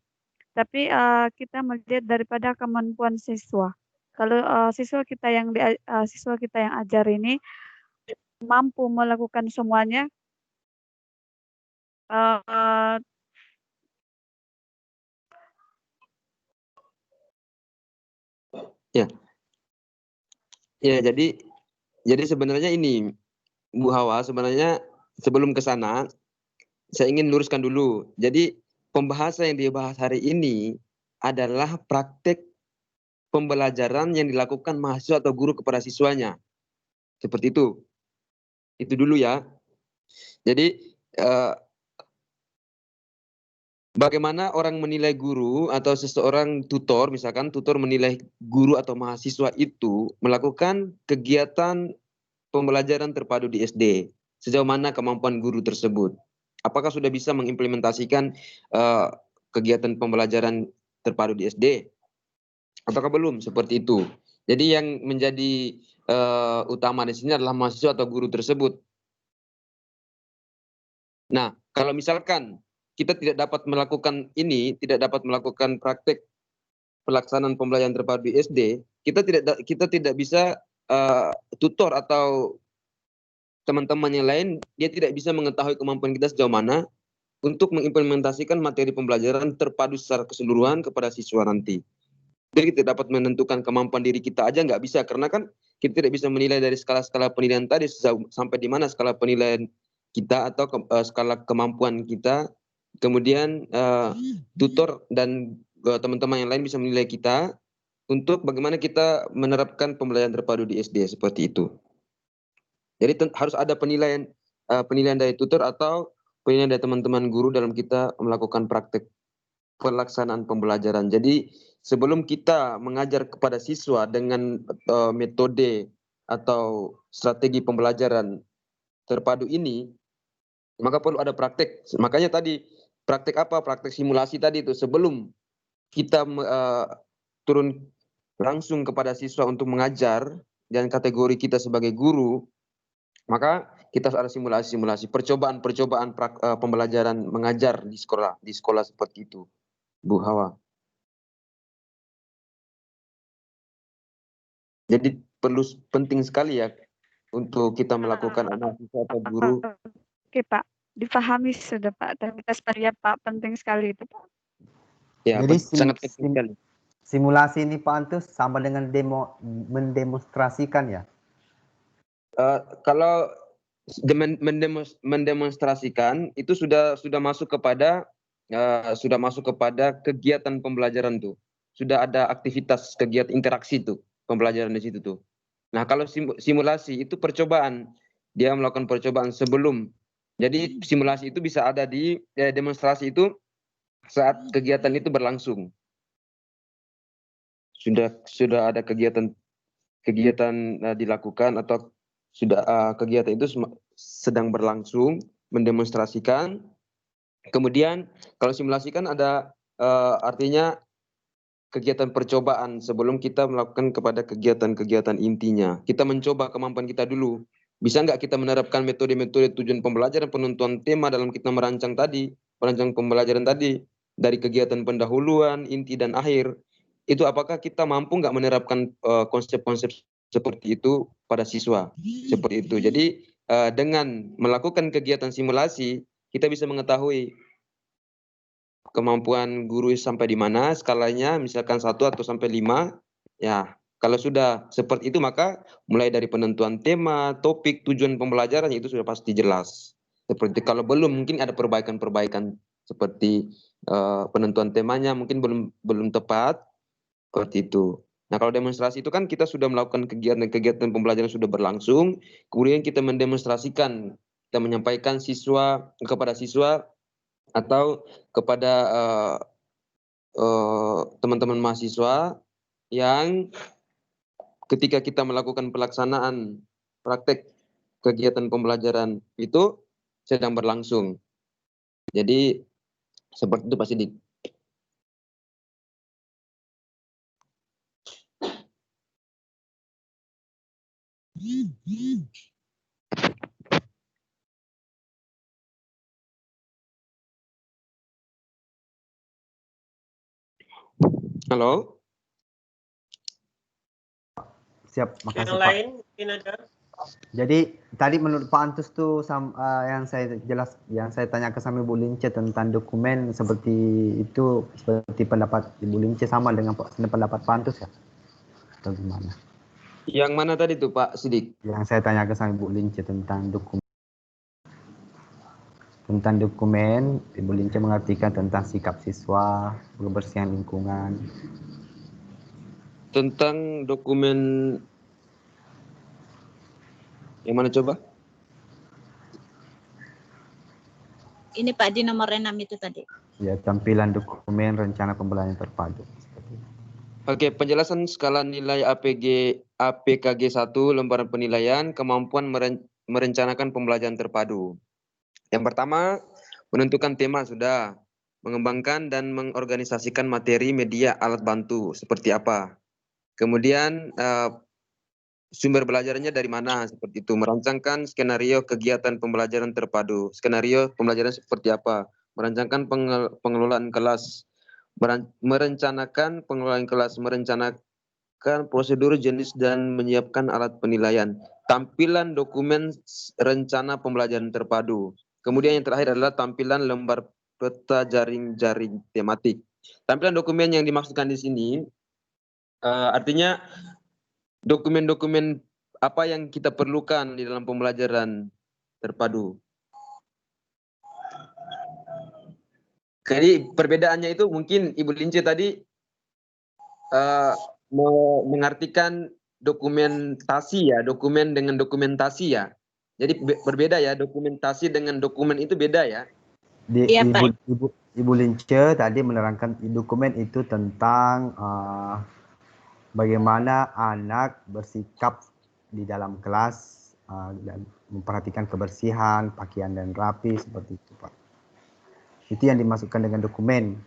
tapi kita melihat daripada kemampuan siswa. Kalau siswa kita yang ajar ini mampu melakukan semuanya, Ya. Ya, jadi sebenarnya ini Bu Hawa, sebenarnya sebelum ke sana saya ingin luruskan dulu. Jadi pembahasan yang dibahas hari ini adalah praktek pembelajaran yang dilakukan mahasiswa atau guru kepada siswanya. Seperti itu. Itu dulu ya. Jadi bagaimana orang menilai guru atau seseorang tutor, misalkan tutor menilai guru atau mahasiswa itu melakukan kegiatan pembelajaran terpadu di SD. Sejauh mana kemampuan guru tersebut? Apakah sudah bisa mengimplementasikan kegiatan pembelajaran terpadu di SD? Ataukah belum? Seperti itu. Jadi yang menjadi utama di sini adalah mahasiswa atau guru tersebut. Nah, kalau misalkan kita tidak dapat melakukan ini, tidak dapat melakukan praktek pelaksanaan pembelajaran terpadu di SD, kita tidak bisa tutor atau teman-teman yang lain, dia tidak bisa mengetahui kemampuan kita sejauh mana untuk mengimplementasikan materi pembelajaran terpadu secara keseluruhan kepada siswa nanti. Jadi kita dapat menentukan kemampuan diri kita aja nggak bisa, karena kan kita tidak bisa menilai dari skala-skala penilaian tadi sampai di mana skala penilaian kita atau skala kemampuan kita. Kemudian tutor dan teman-teman yang lain bisa menilai kita untuk bagaimana kita menerapkan pembelajaran terpadu di SD seperti itu. Jadi harus ada penilaian dari tutor atau penilaian dari teman-teman guru dalam kita melakukan praktek pelaksanaan pembelajaran. Jadi sebelum kita mengajar kepada siswa dengan metode atau strategi pembelajaran terpadu ini, maka perlu ada praktek. Makanya tadi praktek apa? Praktek simulasi tadi itu. Sebelum kita turun langsung kepada siswa untuk mengajar dan kategori kita sebagai guru, maka kita harus ada simulasi-simulasi, percobaan pembelajaran mengajar di sekolah seperti itu, Bu Hawa. Jadi penting sekali ya untuk kita melakukan analisis atau guru. Oke Pak, dipahami sudah Pak. Terima kasih Pak, penting sekali itu Pak. Ya, jadi sangat penting sekali. Simulasi ini Pak Antus sama dengan mendemonstrasikan ya? Kalau mendemonstrasikan itu sudah masuk kepada sudah masuk kepada kegiatan pembelajaran tuh. Sudah ada aktivitas kegiatan interaksi tuh pembelajaran di situ tuh. Nah, kalau simulasi itu percobaan. Dia melakukan percobaan sebelum. Jadi simulasi itu bisa ada di demonstrasi itu saat kegiatan itu berlangsung. Sudah ada kegiatan dilakukan atau sudah kegiatan itu sedang berlangsung mendemonstrasikan. Kemudian kalau simulasi kan ada artinya kegiatan percobaan sebelum kita melakukan kepada kegiatan-kegiatan intinya. Kita mencoba kemampuan kita dulu. Bisa nggak kita menerapkan metode-metode tujuan pembelajaran, penentuan tema dalam kita merancang pembelajaran tadi, dari kegiatan pendahuluan, inti, dan akhir. Itu apakah kita mampu nggak menerapkan konsep-konsep seperti itu pada siswa? Seperti itu. Jadi dengan melakukan kegiatan simulasi, kita bisa mengetahui kemampuan guru sampai di mana skalanya, misalkan 1 atau sampai 5. Ya, kalau sudah seperti itu maka mulai dari penentuan tema, topik, tujuan pembelajaran itu sudah pasti jelas. Seperti kalau belum mungkin ada perbaikan-perbaikan seperti penentuan temanya mungkin belum tepat seperti itu. Nah, kalau demonstrasi itu kan kita sudah melakukan kegiatan-kegiatan pembelajaran sudah berlangsung, kemudian kita mendemonstrasikan, kita menyampaikan kepada siswa atau kepada teman-teman mahasiswa yang ketika kita melakukan pelaksanaan praktek kegiatan pembelajaran itu sedang berlangsung. Jadi seperti itu pasti Halo? Siap, makasih Yang Pak. lain mungkin ada. Jadi tadi menurut Pak Antus tuh yang saya tanya ke sama Ibu Lince tentang dokumen seperti itu, seperti pendapat Ibu Lince sama dengan pendapat Pak Antus ya? Atau gimana? Yang mana tadi tuh Pak Sidik? Yang saya tanya ke sama Ibu Lince tentang dokumen, Ibu Lince mengartikan tentang sikap siswa, kebersihan lingkungan. Tentang dokumen yang mana coba? Ini Pak di nomor 6 itu tadi. Ya, tampilan dokumen rencana pembelajaran terpadu. Oke, penjelasan skala nilai APKG 1 lembaran penilaian kemampuan merencanakan pembelajaran terpadu. Yang pertama, menentukan tema sudah, mengembangkan dan mengorganisasikan materi, media, alat bantu seperti apa. Kemudian sumber belajarnya dari mana seperti itu, merancangkan skenario kegiatan pembelajaran terpadu. Skenario pembelajaran seperti apa? Merancangkan pengelolaan kelas, merencanakan pengelolaan kelas, merencanakan prosedur jenis dan menyiapkan alat penilaian. Tampilan dokumen rencana pembelajaran terpadu. Kemudian yang terakhir adalah tampilan lembar peta jaring-jaring tematik. Tampilan dokumen yang dimaksudkan di sini artinya dokumen-dokumen apa yang kita perlukan di dalam pembelajaran terpadu. Jadi perbedaannya itu mungkin Ibu Lince tadi mengartikan dokumentasi ya, dokumen dengan dokumentasi ya. Jadi berbeda ya, dokumentasi dengan dokumen itu beda ya. Iya, Pak. Ibu Lince tadi menerangkan dokumen itu tentang bagaimana anak bersikap di dalam kelas dan memperhatikan kebersihan, pakaian dan rapi seperti itu Pak. Itu yang dimasukkan dengan dokumen.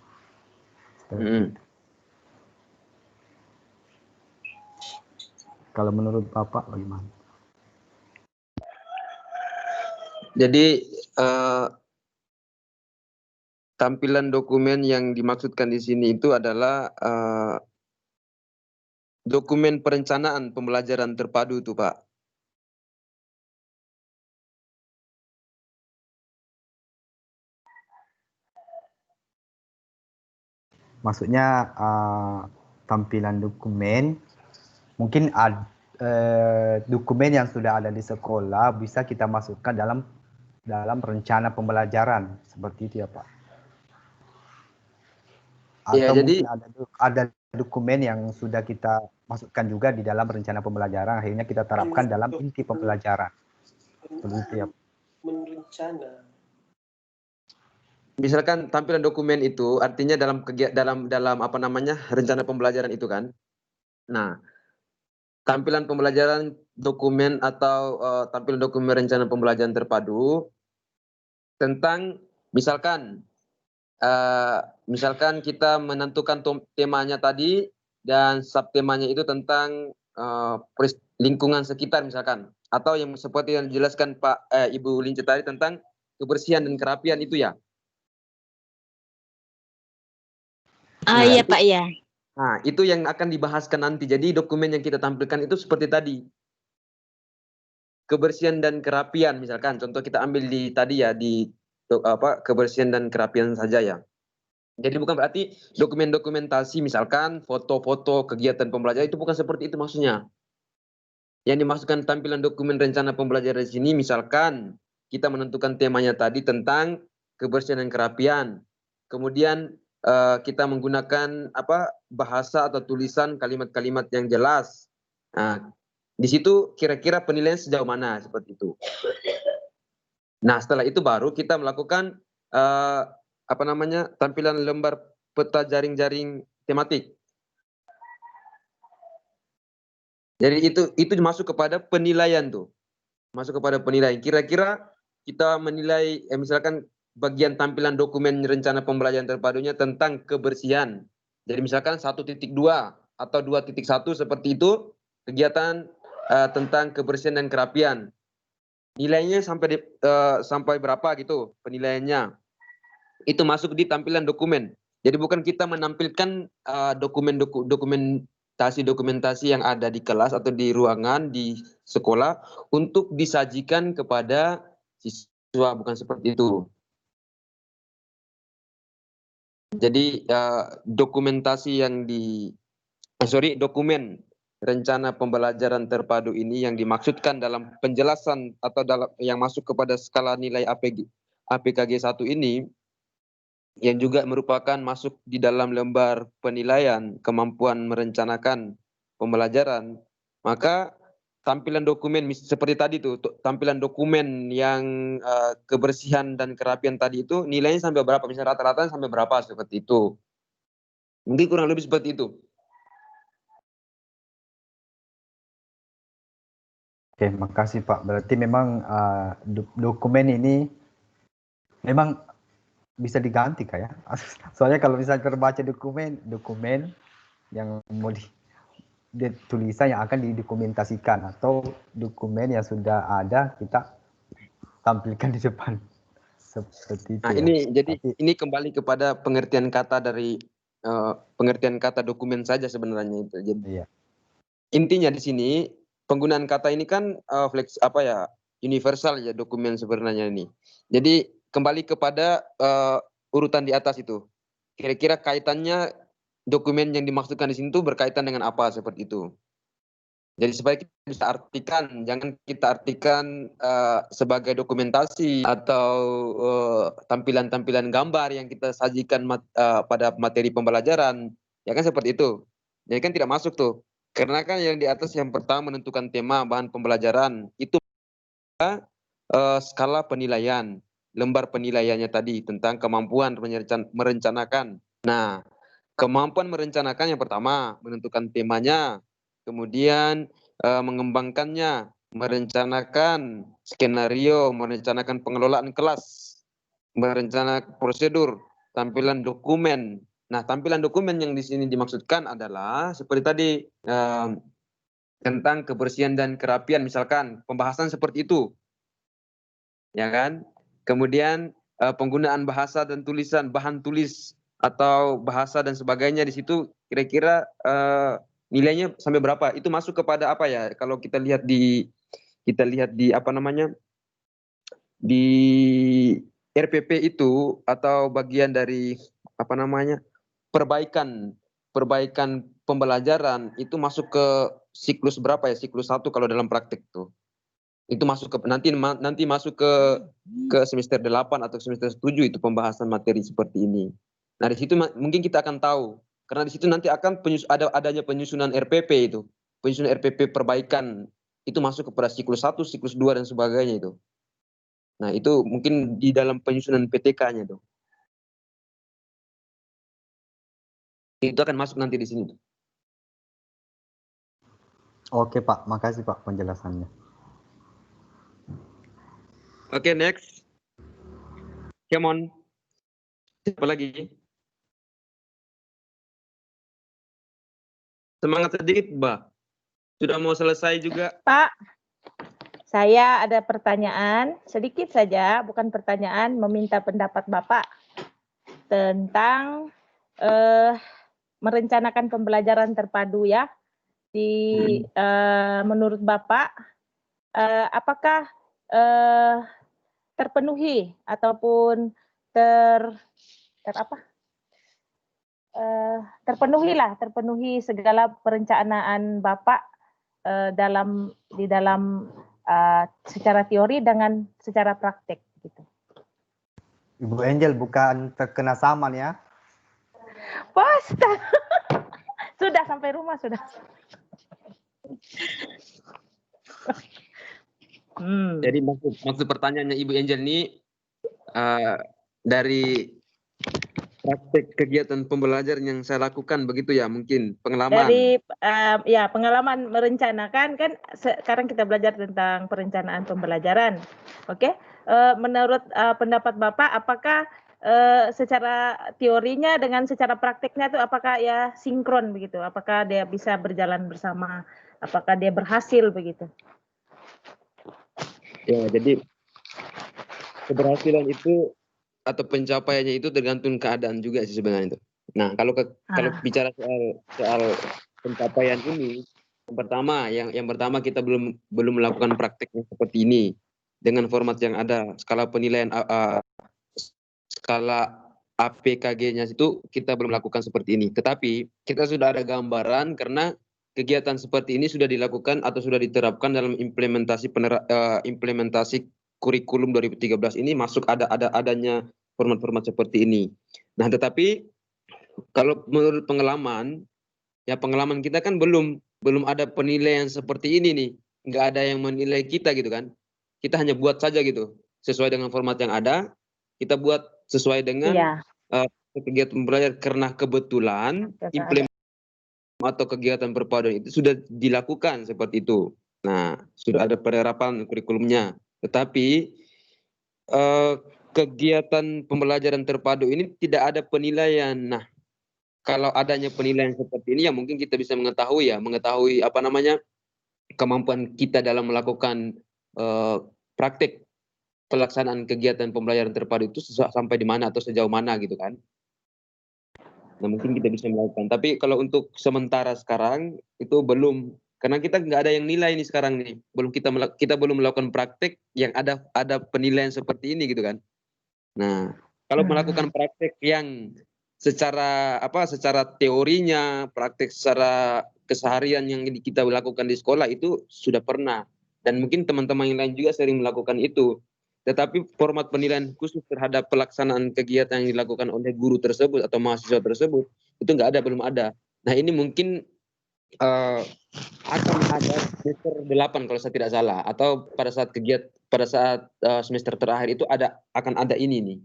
Kalau menurut Bapak bagaimana? Jadi tampilan dokumen yang dimaksudkan di sini itu adalah dokumen perencanaan pembelajaran terpadu tuh Pak. Maksudnya tampilan dokumen, mungkin dokumen yang sudah ada di sekolah bisa kita masukkan dalam rencana pembelajaran seperti itu ya Pak. Ya, Atau jadi mungkin ada dokumen yang sudah kita masukkan juga di dalam rencana pembelajaran, akhirnya kita terapkan dalam inti pembelajaran. Begitu ya. Merencana. misalkan tampilan dokumen itu artinya dalam apa namanya rencana pembelajaran itu kan. Nah, tampilan pembelajaran dokumen atau tampilan dokumen rencana pembelajaran terpadu tentang misalkan kita menentukan temanya tadi dan subtemanya itu tentang lingkungan sekitar misalkan, atau yang seperti yang dijelaskan Ibu Lince tadi tentang kebersihan dan kerapian itu ya. Nah, Iya Pak ya. Nah, itu yang akan dibahaskan nanti. Jadi dokumen yang kita tampilkan itu seperti tadi. Kebersihan dan kerapian misalkan. Contoh kita ambil di tadi ya di kebersihan dan kerapian saja ya. Jadi bukan berarti dokumen dokumentasi misalkan foto-foto kegiatan pembelajaran itu bukan seperti itu maksudnya. Yang dimasukkan tampilan dokumen rencana pembelajaran di sini misalkan kita menentukan temanya tadi tentang kebersihan dan kerapian. Kemudian kita menggunakan bahasa atau tulisan kalimat-kalimat yang jelas. Nah, di situ kira-kira penilaian sejauh mana seperti itu. Nah, setelah itu baru kita melakukan tampilan lembar peta jaring-jaring tematik. Jadi itu masuk kepada penilaian tuh. Masuk kepada penilaian. Kira-kira kita menilai misalkan bagian tampilan dokumen rencana pembelajaran terpadunya tentang kebersihan. Jadi misalkan 1.2 atau 2.1 seperti itu kegiatan tentang kebersihan dan kerapian. Nilainya sampai berapa gitu penilaiannya. Itu masuk di tampilan dokumen. Jadi bukan kita menampilkan dokumentasi yang ada di kelas atau di ruangan di sekolah untuk disajikan kepada siswa, bukan seperti itu. Jadi dokumen rencana pembelajaran terpadu ini yang dimaksudkan dalam penjelasan atau yang masuk kepada skala nilai APKG 1 ini yang juga merupakan masuk di dalam lembar penilaian kemampuan merencanakan pembelajaran, maka tampilan dokumen seperti tadi tuh, tampilan dokumen yang kebersihan dan kerapian tadi itu nilainya sampai berapa, misalnya rata-rata sampai berapa seperti itu. Mungkin kurang lebih seperti itu. Oke, makasih Pak. Berarti memang dokumen ini memang bisa diganti Kak ya. Soalnya kalau misalnya terbaca dokumen yang mau tulisan yang akan didokumentasikan atau dokumen yang sudah ada kita tampilkan di depan seperti itu. Nah, ini kembali kepada pengertian kata dari pengertian kata dokumen saja sebenarnya itu. Jadi intinya di sini penggunaan kata ini kan universal ya dokumen sebenarnya ini. Jadi kembali kepada urutan di atas itu. Kira-kira kaitannya dokumen yang dimaksudkan di sini itu berkaitan dengan apa seperti itu. Jadi supaya kita bisa artikan, jangan kita artikan sebagai dokumentasi atau tampilan-tampilan gambar yang kita sajikan pada materi pembelajaran, ya kan seperti itu. Jadi kan tidak masuk tuh. Karena kan yang di atas yang pertama menentukan tema bahan pembelajaran itu skala penilaian, lembar penilaiannya tadi tentang kemampuan merencanakan. Nah, kemampuan merencanakan yang pertama menentukan temanya, kemudian mengembangkannya, merencanakan skenario, merencanakan pengelolaan kelas, merencanakan prosedur, tampilan dokumen. Nah, tampilan dokumen yang di sini dimaksudkan adalah seperti tadi tentang kebersihan dan kerapian misalkan, pembahasan seperti itu. Ya kan? Kemudian penggunaan bahasa dan tulisan, bahan tulis atau bahasa dan sebagainya di situ kira-kira nilainya sampai berapa? Itu masuk kepada apa ya? Kalau kita lihat di di RPP itu atau bagian dari perbaikan pembelajaran itu masuk ke siklus berapa ya? Siklus 1 kalau dalam praktik tuh. Itu masuk ke nanti masuk ke semester 8 atau semester 7 itu pembahasan materi seperti ini. Nah, di situ mungkin kita akan tahu. Karena di situ nanti akan adanya penyusunan RPP itu. Penyusunan RPP perbaikan itu masuk kepada siklus 1, siklus 2 dan sebagainya itu. Nah, itu mungkin di dalam penyusunan PTK-nya tuh. Itu akan masuk nanti di sini. Oke Pak, makasih Pak penjelasannya. Oke, next. Come on. Siapa lagi? Semangat sedikit, Mbak. Sudah mau selesai juga. Pak, saya ada pertanyaan sedikit saja, bukan pertanyaan, meminta pendapat Bapak tentang merencanakan pembelajaran terpadu ya. Menurut Bapak, apakah terpenuhi ataupun terpenuhi segala perencanaan Bapak di dalam secara teori dengan secara praktek gitu. Ibu Angel bukan terkena saman ya? Bos, sudah sampai rumah sudah. Jadi maksud pertanyaannya Ibu Angel ini dari praktek kegiatan pembelajaran yang saya lakukan begitu ya, mungkin pengalaman. Dari ya pengalaman merencanakan kan sekarang kita belajar tentang perencanaan pembelajaran. Oke. Menurut pendapat Bapak apakah secara teorinya dengan secara prakteknya itu apakah ya sinkron begitu? Apakah dia bisa berjalan bersama? Apakah dia berhasil begitu? Ya, jadi keberhasilan itu atau pencapaiannya itu tergantung keadaan juga sih sebenarnya itu. Nah, kalau bicara soal pencapaian ini, yang pertama kita belum melakukan prakteknya seperti ini dengan format yang ada, skala penilaian skala APKG-nya itu kita belum lakukan seperti ini. Tetapi kita sudah ada gambaran karena kegiatan seperti ini sudah dilakukan atau sudah diterapkan dalam implementasi kurikulum 2013 ini, masuk adanya format-format seperti ini. Nah, tetapi kalau menurut pengalaman kita kan belum ada penilaian seperti ini nih. Nggak ada yang menilai kita gitu kan. Kita hanya buat saja gitu. Sesuai dengan format yang ada, kita buat sesuai dengan kegiatan belajar karena kebetulan atau kegiatan perpaduan itu sudah dilakukan seperti itu. Nah, sudah ada penerapan kurikulumnya. Tetapi kegiatan pembelajaran terpadu ini tidak ada penilaian. Nah, kalau adanya penilaian seperti ini ya mungkin kita bisa mengetahui kemampuan kita dalam melakukan praktek pelaksanaan kegiatan pembelajaran terpadu itu sampai di mana atau sejauh mana gitu kan. Nah, mungkin kita bisa melakukan. Tapi kalau untuk sementara sekarang itu belum, karena kita nggak ada yang nilai ini sekarang nih. Kita belum melakukan praktek yang ada penilaian seperti ini gitu kan. Nah, kalau melakukan praktek yang secara teorinya, praktek secara keseharian yang kita lakukan di sekolah itu sudah pernah, dan mungkin teman-teman yang lain juga sering melakukan itu. Tetapi format penilaian khusus terhadap pelaksanaan kegiatan yang dilakukan oleh guru tersebut atau mahasiswa tersebut itu belum ada. Nah, ini mungkin akan ada semester 8 kalau saya tidak salah, atau pada saat semester terakhir itu akan ada ini nih.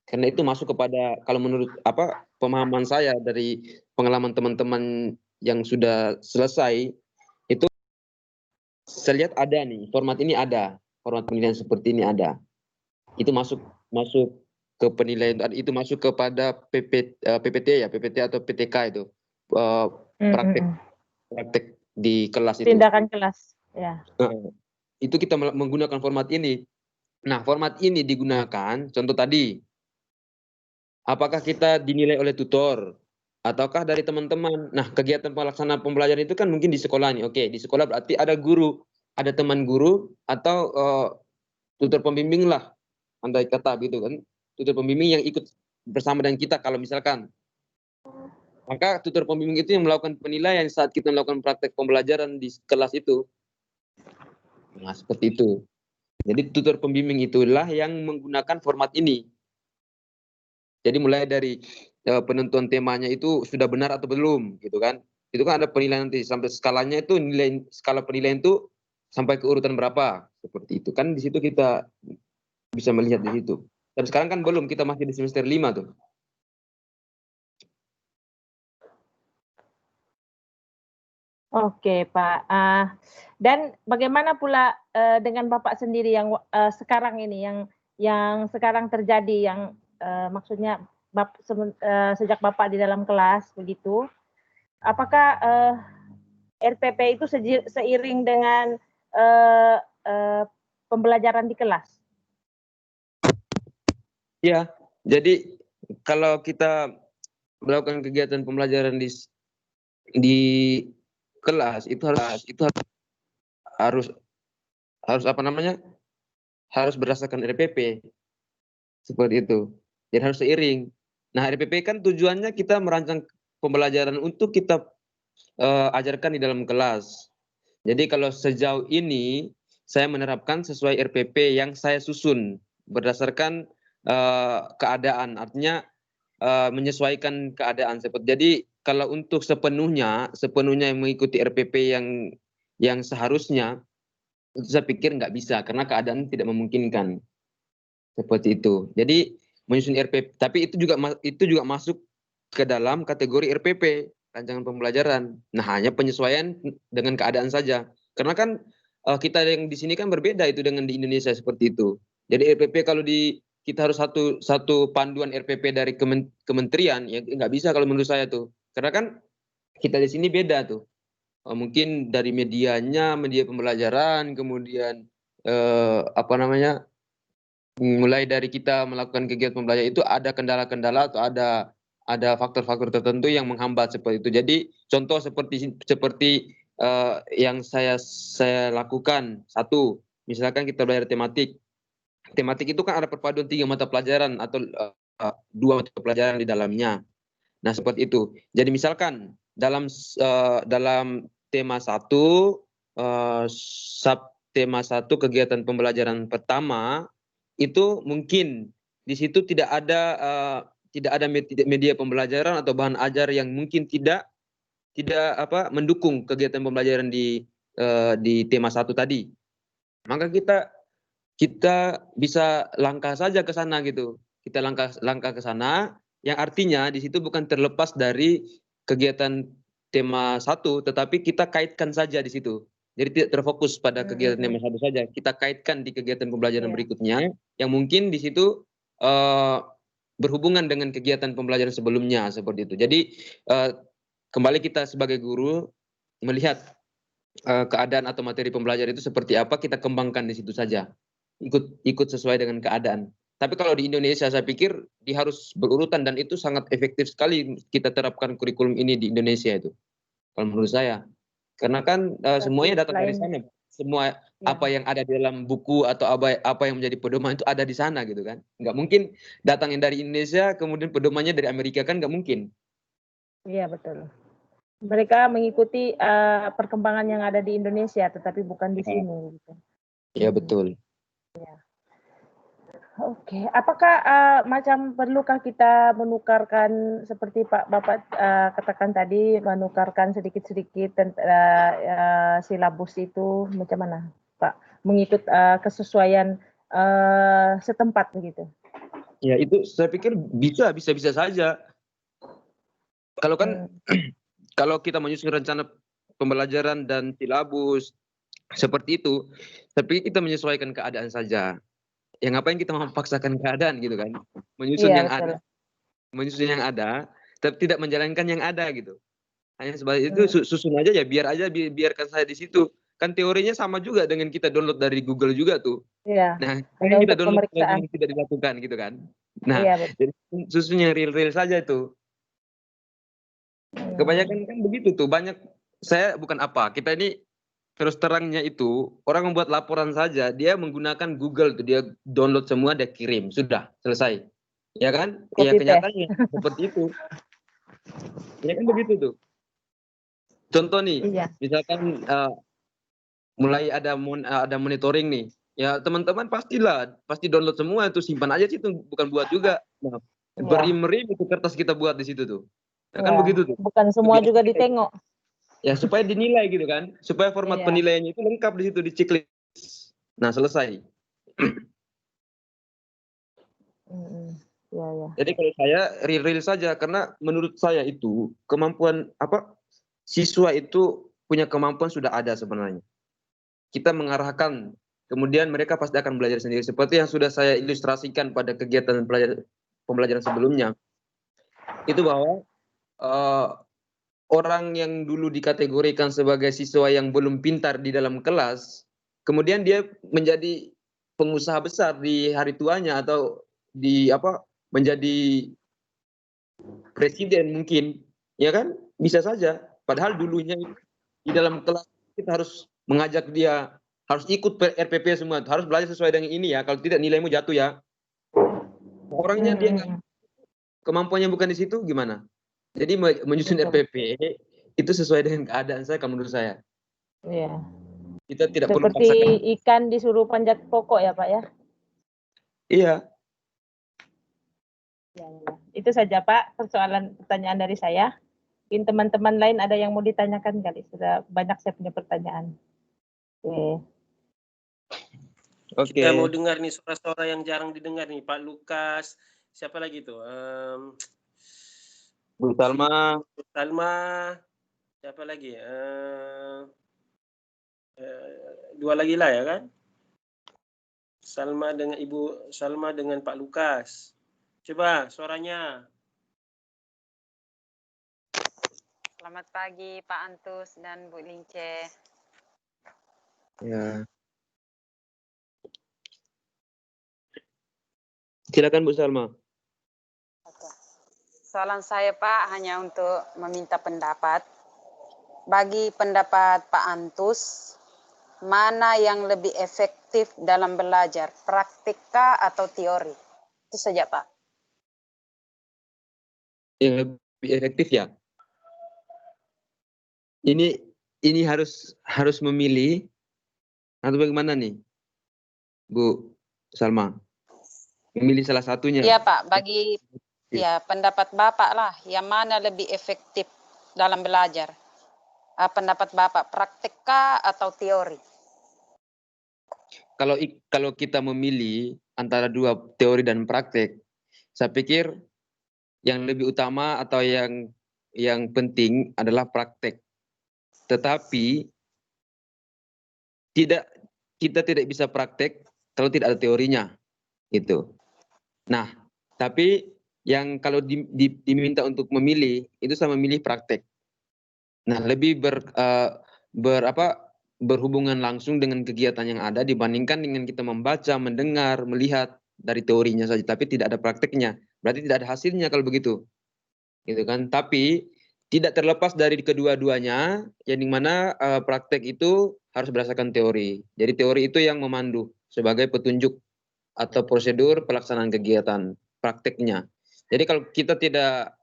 Karena itu masuk kepada, kalau menurut pemahaman saya dari pengalaman teman-teman yang sudah selesai, itu saya lihat ada nih, format penilaian seperti ini ada. Itu masuk ke penilaian, itu masuk kepada PPT atau PTK itu, praktek di kelas itu. Tindakan kelas, ya. Itu kita menggunakan format ini. Nah, format ini digunakan, contoh tadi, apakah kita dinilai oleh tutor ataukah dari teman-teman. Nah, kegiatan pelaksanaan pembelajaran itu kan mungkin di sekolah nih. Oke, di sekolah berarti ada guru, ada teman guru atau tutor pembimbing lah, andai kata gitu kan. Tutor pembimbing yang ikut bersama dengan kita kalau misalkan. Maka tutor pembimbing itu yang melakukan penilaian saat kita melakukan praktek pembelajaran di kelas itu. Nah, seperti itu. Jadi tutor pembimbing itulah yang menggunakan format ini. Jadi mulai dari penentuan temanya itu sudah benar atau belum gitu kan. Itu kan ada penilaian nanti sampai skalanya itu skala penilaian itu sampai ke urutan berapa seperti itu kan, di situ kita bisa melihat di situ. Dan sekarang kan belum, kita masih di semester 5 tuh. Oke, Pak. Dan bagaimana pula dengan Bapak sendiri yang sekarang ini, yang sekarang terjadi, yang maksudnya sejak Bapak di dalam kelas begitu, apakah RPP itu seiring dengan pembelajaran di kelas? Ya, jadi kalau kita melakukan kegiatan pembelajaran di kelas itu harus apa namanya? Harus berdasarkan RPP. Seperti itu. Jadi harus seiring. Nah, RPP kan tujuannya kita merancang pembelajaran untuk kita ajarkan di dalam kelas. Jadi kalau sejauh ini saya menerapkan sesuai RPP yang saya susun berdasarkan keadaan, artinya menyesuaikan keadaan. Jadi kalau untuk sepenuhnya yang mengikuti RPP yang seharusnya, itu saya pikir nggak bisa karena keadaan tidak memungkinkan. Seperti itu. Jadi menyusun RPP, tapi itu juga masuk ke dalam kategori RPP, rancangan pembelajaran. Nah, hanya penyesuaian dengan keadaan saja. Karena kan kita yang di sini kan berbeda itu dengan di Indonesia seperti itu. Jadi RPP kalau kita harus satu panduan RPP dari kementerian, ya nggak bisa kalau menurut saya tuh. Karena kan kita di sini beda tuh. Mungkin dari medianya, media pembelajaran, kemudian mulai dari kita melakukan kegiatan pembelajaran itu ada kendala-kendala atau ada faktor-faktor tertentu yang menghambat seperti itu. Jadi contoh seperti yang saya lakukan, satu, misalkan kita belajar tematik. Tematik itu kan ada perpaduan 3 mata pelajaran atau 2 mata pelajaran di dalamnya. Nah, seperti itu. Jadi misalkan dalam tema 1 sub tema 1 kegiatan pembelajaran pertama itu mungkin di situ tidak ada media pembelajaran atau bahan ajar yang mungkin tidak mendukung kegiatan pembelajaran di tema 1 tadi. Maka kita bisa langkah saja ke sana gitu. Kita langkah ke sana yang artinya di situ bukan terlepas dari kegiatan tema 1, tetapi kita kaitkan saja di situ. Jadi tidak terfokus pada kegiatan tema 1 saja. Kita kaitkan di kegiatan pembelajaran berikutnya yang mungkin di situ berhubungan dengan kegiatan pembelajaran sebelumnya seperti itu. Jadi kembali kita sebagai guru melihat keadaan atau materi pembelajaran itu seperti apa, kita kembangkan di situ saja. Ikut sesuai dengan keadaan. Tapi kalau di Indonesia saya pikir harus berurutan dan itu sangat efektif sekali kita terapkan kurikulum ini di Indonesia itu. Kalau menurut saya. Karena kan semuanya datang dari sana. Semua apa yang ada di dalam buku atau apa yang menjadi pedoman itu ada di sana gitu kan. Nggak mungkin datang yang dari Indonesia kemudian pedomannya dari Amerika, kan nggak mungkin. Iya, betul. Mereka mengikuti perkembangan yang ada di Indonesia tetapi bukan di sini gitu. Iya, betul. Ya. Oke, apakah macam perlukah kita menukarkan seperti Bapak katakan tadi, menukarkan sedikit-sedikit silabus itu macam mana, Pak? Mengikut kesesuaian setempat begitu. Ya, itu saya pikir bisa saja. Kalau kan kalau kita menyusun rencana pembelajaran dan silabus seperti itu, tapi kita menyesuaikan keadaan saja. Yang ngapain kita memaksakan keadaan gitu kan? Menyusun yang ada, tapi tidak menjalankan yang ada gitu. Hanya sebagai itu susun aja ya, biarkan saya di situ. Kan teorinya sama juga dengan kita download dari Google juga tuh. Iya. Nah, yang kita download yang tidak dilakukan gitu kan. Nah, jadi susun yang real saja itu. Kebanyakan kan begitu tuh, banyak kita ini terus terangnya itu orang membuat laporan saja, dia menggunakan Google tuh, dia download semua, dia kirim, sudah selesai, ya kan? Ya kenyataannya seperti itu, ya kan begitu tuh. Contoh nih, misalkan mulai ada monitoring nih, ya teman-teman pasti download semua itu, simpan aja sih, itu bukan buat juga. Nah, Berim-rim itu kertas kita buat di situ tuh. Ya, kan Ya, begitu tuh. bukan semua juga ditengok. Ya supaya dinilai gitu kan. Supaya format Iya. penilaiannya itu lengkap di situ di checklist. Nah, selesai. Ya, ya. Jadi kalau saya real saja karena menurut saya itu kemampuan siswa itu punya kemampuan sudah ada sebenarnya. Kita mengarahkan, kemudian mereka pasti akan belajar sendiri seperti yang sudah saya ilustrasikan pada kegiatan pembelajaran sebelumnya. Itu bahwa orang yang dulu dikategorikan sebagai siswa yang belum pintar di dalam kelas, kemudian dia menjadi pengusaha besar di hari tuanya atau menjadi presiden mungkin, ya kan? Bisa saja. Padahal dulunya di dalam kelas kita harus mengajak dia harus ikut RPP semua, harus belajar sesuai dengan ini ya. Kalau tidak nilaimu jatuh ya. Orangnya dia kemampuannya bukan di situ gimana? Jadi menyusun RPP itu sesuai dengan keadaan saya, menurut saya. Iya. Kita tidak perlu Seperti paksakan. ikan disuruh panjat pokok ya Pak ya? Iya. Ya. Itu saja Pak pertanyaan dari saya. Mungkin teman-teman lain ada yang mau ditanyakan kali. Sudah banyak saya punya pertanyaan. Oke. Kita mau dengar nih suara-suara yang jarang didengar nih, Pak Lukas. Siapa lagi tuh? Bu Salma. Bu Salma. Siapa lagi? Dua lagi lah ya kan? Salma dengan Ibu Salma dengan Pak Lukas. Coba suaranya. Selamat pagi Pak Antus dan Bu Lince. Ya. Silakan Bu Salma. Oke. Soalan saya Pak hanya untuk meminta pendapat. Bagi pendapat Pak Antus, mana yang lebih efektif dalam belajar, praktika atau teori? Itu saja Pak. Yang lebih efektif ya. Ini harus memilih atau bagaimana nih, Bu Salma? Memilih salah satunya. Iya Pak, bagi ya pendapat Bapak lah, yang mana lebih efektif dalam belajar? Pendapat Bapak, praktika atau teori? Kalau kita memilih antara dua teori dan praktek, saya pikir yang lebih utama atau yang penting adalah praktek. Tetapi kita tidak bisa praktek kalau tidak ada teorinya, gitu. Nah, tapi yang kalau diminta untuk memilih itu saya memilih praktek. Nah, lebih berhubungan langsung dengan kegiatan yang ada dibandingkan dengan kita membaca, mendengar, melihat dari teorinya saja, tapi tidak ada prakteknya. Berarti tidak ada hasilnya kalau begitu, gitu kan? Tapi tidak terlepas dari kedua-duanya, yang dimana praktek itu harus berdasarkan teori. Jadi teori itu yang memandu sebagai petunjuk atau prosedur pelaksanaan kegiatan prakteknya. Jadi kalau kita tidak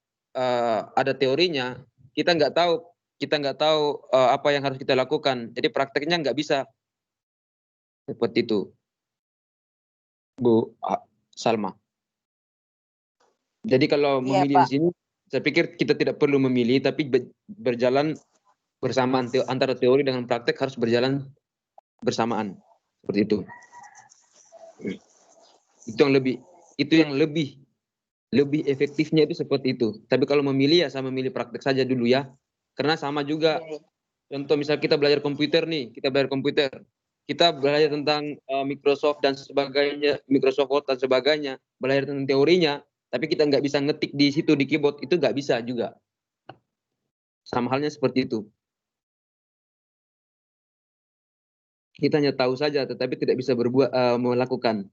ada teorinya, kita nggak tahu apa yang harus kita lakukan. Jadi prakteknya nggak bisa seperti itu, Bu Salma. Jadi kalau memilih di sini, saya pikir kita tidak perlu memilih, tapi berjalan bersamaan. Antara teori dengan praktek harus berjalan bersamaan, seperti itu. Itu yang lebih efektifnya itu seperti itu. Tapi kalau memilih ya saya memilih praktek saja dulu ya. Karena sama juga, contoh misal kita belajar komputer nih, kita belajar tentang Microsoft dan sebagainya, Microsoft Word dan sebagainya, belajar tentang teorinya, tapi kita nggak bisa ngetik di situ di keyboard, itu nggak bisa juga. Sama halnya seperti itu. Kita hanya tahu saja, tetapi tidak bisa melakukan.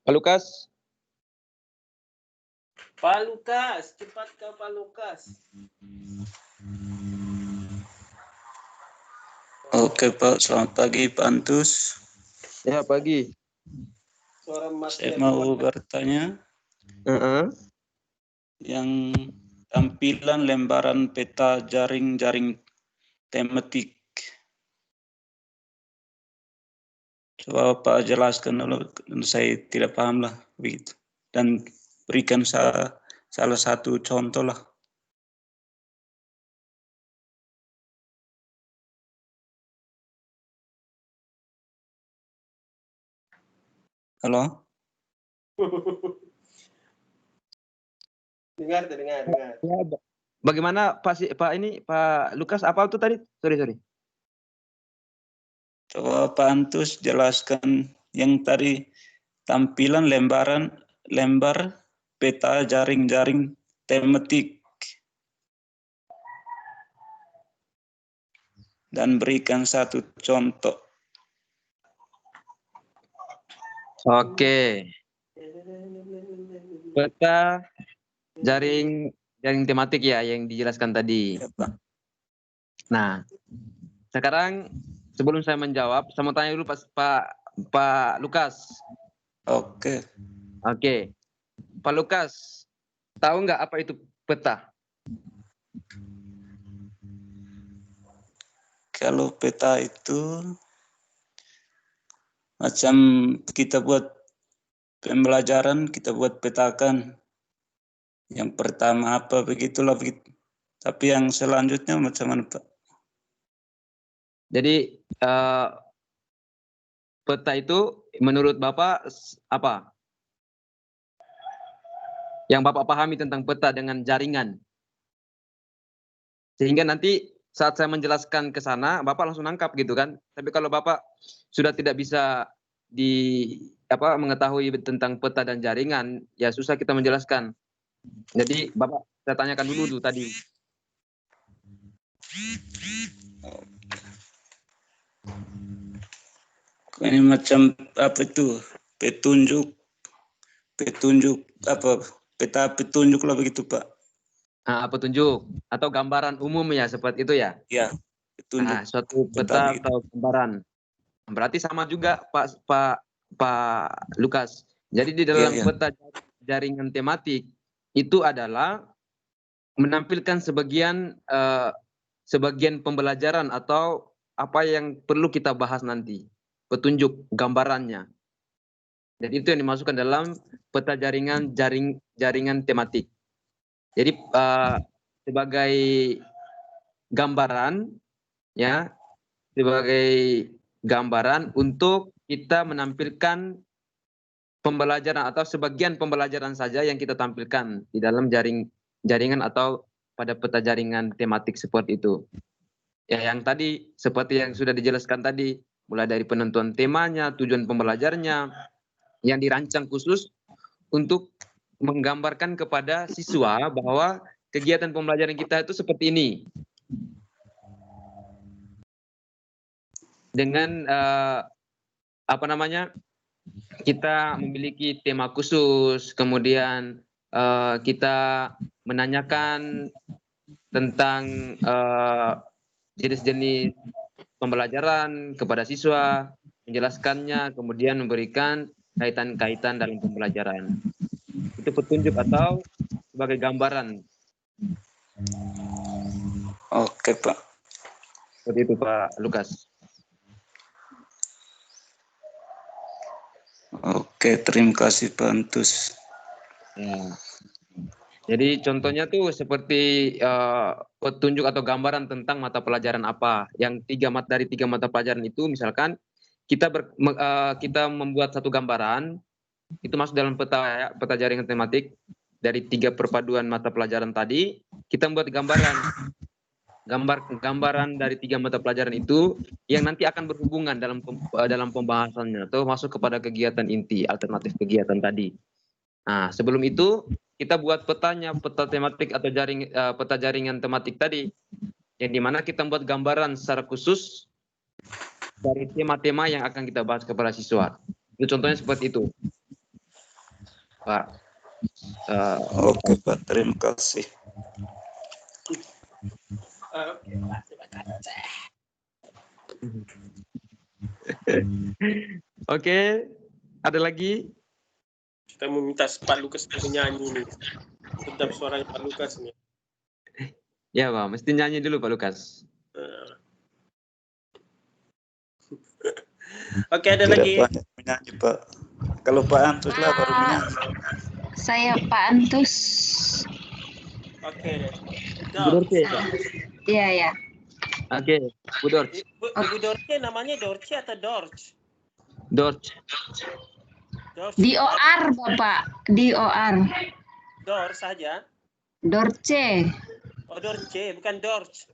Pak Lukas. Pak Lukas, cepat kau Pak Lukas. Oke Pak, selamat pagi Pak Antus. Ya, pagi. Saya mau bertanya. Yang tampilan lembaran peta jaring tematik Coba Pak jelaskan dulu, saya tidak paham lah begitu. Dan berikan salah satu contoh lah. Halo? Dengar. Ya, bagaimana Pak Lukas apa itu tadi? Sorry. Coba Pak Antus jelaskan yang tadi tampilan lembar peta jaring-jaring tematik dan berikan satu contoh. Oke. Peta jaring tematik ya yang dijelaskan tadi. Nah, sekarang sebelum saya menjawab, saya mau tanya dulu Pak Lukas. Oke. Pak Lukas, tahu nggak apa itu peta? Kalau peta itu macam kita buat pembelajaran, kita buat petakan. Yang pertama apa begitulah begitu. Tapi yang selanjutnya macam mana Pak? Jadi peta itu menurut Bapak apa? Yang Bapak pahami tentang peta dengan jaringan. Sehingga nanti saat saya menjelaskan ke sana, Bapak langsung nangkap gitu kan. Tapi kalau Bapak sudah tidak bisa mengetahui tentang peta dan jaringan, ya susah kita menjelaskan. Jadi Bapak saya tanyakan dulu tuh tadi. Ini macam apa itu? Petunjuk apa? Peta petunjuk lah begitu Pak. Petunjuk atau gambaran umum ya seperti itu ya? Ya, petunjuk. Suatu peta atau gambaran. Berarti sama juga Pak Lukas. Jadi di dalam peta jaringan tematik itu adalah menampilkan sebagian pembelajaran atau apa yang perlu kita bahas nanti. Petunjuk gambarannya. Jadi itu yang dimasukkan dalam peta jaringan tematik. Jadi sebagai gambaran ya, sebagai gambaran untuk kita menampilkan pembelajaran atau sebagian pembelajaran saja yang kita tampilkan di dalam jaringan atau pada peta jaringan tematik seperti itu. Ya, yang tadi seperti yang sudah dijelaskan tadi, mulai dari penentuan temanya, tujuan pembelajarnya, yang dirancang khusus untuk menggambarkan kepada siswa bahwa kegiatan pembelajaran kita itu seperti ini. Dengan kita memiliki tema khusus, kemudian kita menanyakan tentang jenis-jenis pembelajaran kepada siswa, menjelaskannya, kemudian memberikan kaitan-kaitan dalam pembelajaran. Itu petunjuk atau sebagai gambaran. Oke Pak. Seperti itu Pak Lukas. Oke, terima kasih Pak Antus. Ya. Jadi contohnya tuh seperti petunjuk atau gambaran tentang mata pelajaran apa. Yang dari tiga mata pelajaran itu misalkan kita membuat satu gambaran, itu masuk dalam peta jaringan tematik. Dari 3 perpaduan mata pelajaran tadi, kita membuat gambaran dari 3 mata pelajaran itu yang nanti akan berhubungan dalam pembahasannya atau masuk kepada kegiatan inti, alternatif kegiatan tadi. Nah, sebelum itu kita buat petanya, peta tematik atau peta jaringan tematik tadi, yang dimana kita membuat gambaran secara khusus dari tema-tema yang akan kita bahas kepada siswa. Itu contohnya seperti itu, Pak. Oke Pak, terima kasih. Oke, ada lagi? Kita meminta Pak Lukas menyanyi nih. Sedap suaranya Pak Lukas nih. Ya Pak, mesti nyanyi dulu Pak Lukas. Oke, ada Tidak lagi. banyak menyanyi, Pak. Kalau Pak Antus lah baru menyanyi. Saya Pak Antus. Oke. Bu Dorce, Pak. Iya, ya. Oke, Bu Dorce. Ibu Dorce namanya Dorce atau Dorce? Dorce. Dorce. DOR, Bapak. DOR. Dor saja. Dorce. Oh, Dorce, bukan Dorce.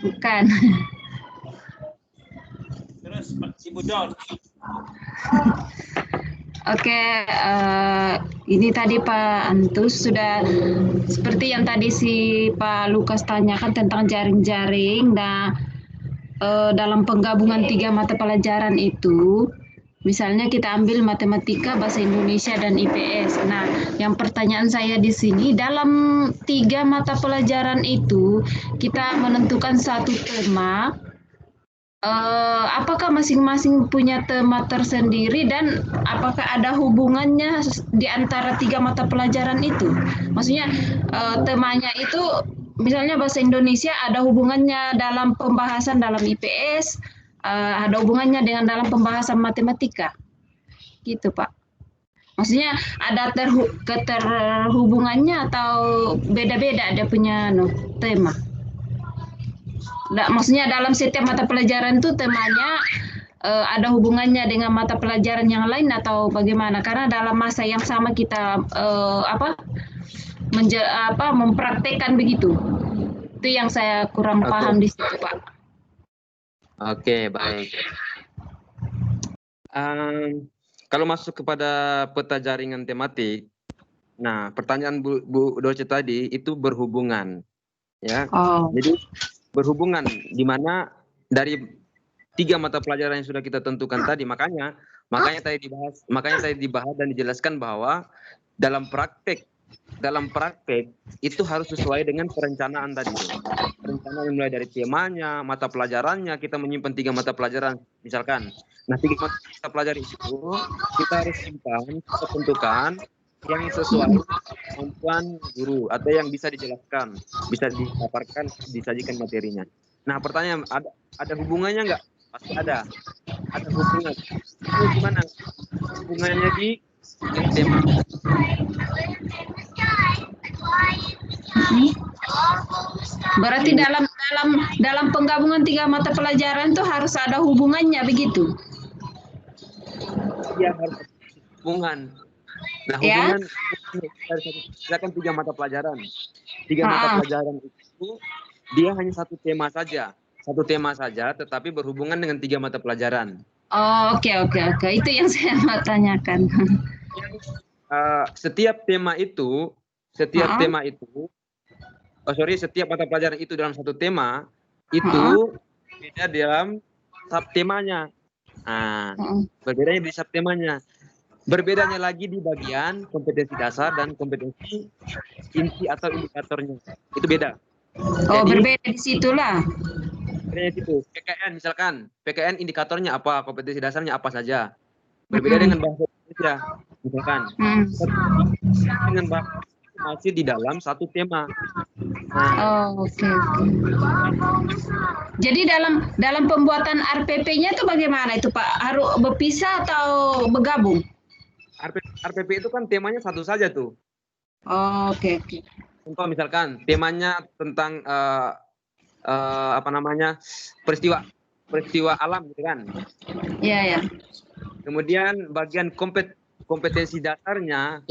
Bukan. Terus Ibu Dorce. Oke, ini tadi Pak Antus sudah seperti yang tadi si Pak Lukas tanyakan tentang jaring-jaring. Nah, dalam penggabungan 3 mata pelajaran itu, misalnya kita ambil matematika, bahasa Indonesia, dan IPS. Nah, yang pertanyaan saya di sini, dalam 3 mata pelajaran itu, kita menentukan satu tema, apakah masing-masing punya tema tersendiri dan apakah ada hubungannya di antara 3 mata pelajaran itu? Maksudnya temanya itu misalnya bahasa Indonesia ada hubungannya dalam pembahasan dalam IPS, ada hubungannya dengan dalam pembahasan matematika. Gitu, Pak. Maksudnya ada keterhubungannya atau beda-beda dia punya tema? Maksudnya dalam setiap mata pelajaran itu temanya ada hubungannya dengan mata pelajaran yang lain atau bagaimana? Karena dalam masa yang sama kita mempraktekkan begitu. Itu yang saya kurang paham di situ, Pak. Oke, baik. Kalau masuk kepada peta jaringan tematik, nah pertanyaan Bu Dorce tadi itu berhubungan, ya. Jadi berhubungan di mana dari 3 mata pelajaran yang sudah kita tentukan tadi, makanya tadi dibahas dan dijelaskan bahwa dalam praktek itu harus sesuai dengan perencanaan tadi. Perencanaan mulai dari temanya, mata pelajarannya, kita menyimpan 3 mata pelajaran misalkan. Nah, 3 mata pelajaran itu kita harus simpan, kita tentukan yang sesuai kemampuan guru atau yang bisa dijelaskan, bisa dipaparkan, disajikan materinya. Nah, pertanyaan ada hubungannya nggak? Pasti ada hubungan. Itu gimana? Hubungannya di tema. Berarti dalam penggabungan 3 mata pelajaran itu harus ada hubungannya begitu? Iya, harus hubungan. Nah, hubungan misalkan 3 mata pelajaran. 3 mata pelajaran itu dia hanya satu tema saja, tetapi berhubungan dengan 3 mata pelajaran. Oh, oke. Itu yang saya mau tanyakan. Setiap mata pelajaran itu dalam satu tema itu beda dalam subtemanya. Berbedanya di subtemanya. Berbedanya lagi di bagian kompetensi dasar dan kompetensi inti atau indikatornya. Itu beda. Oh, jadi, berbeda di situlah. Berbeda di situ. PKN misalkan, PKN indikatornya apa, kompetensi dasarnya apa saja. Berbeda dengan bahasa Indonesia, misalkan. Dengan bahasa masih di dalam satu tema. Oke. Jadi dalam pembuatan RPP-nya itu bagaimana itu, Pak? Harus berpisah atau bergabung? RPP itu kan temanya satu saja tuh. Oke. Contoh misalkan temanya tentang peristiwa alam gitu kan. Iya. Kemudian bagian kompetensi dasarnya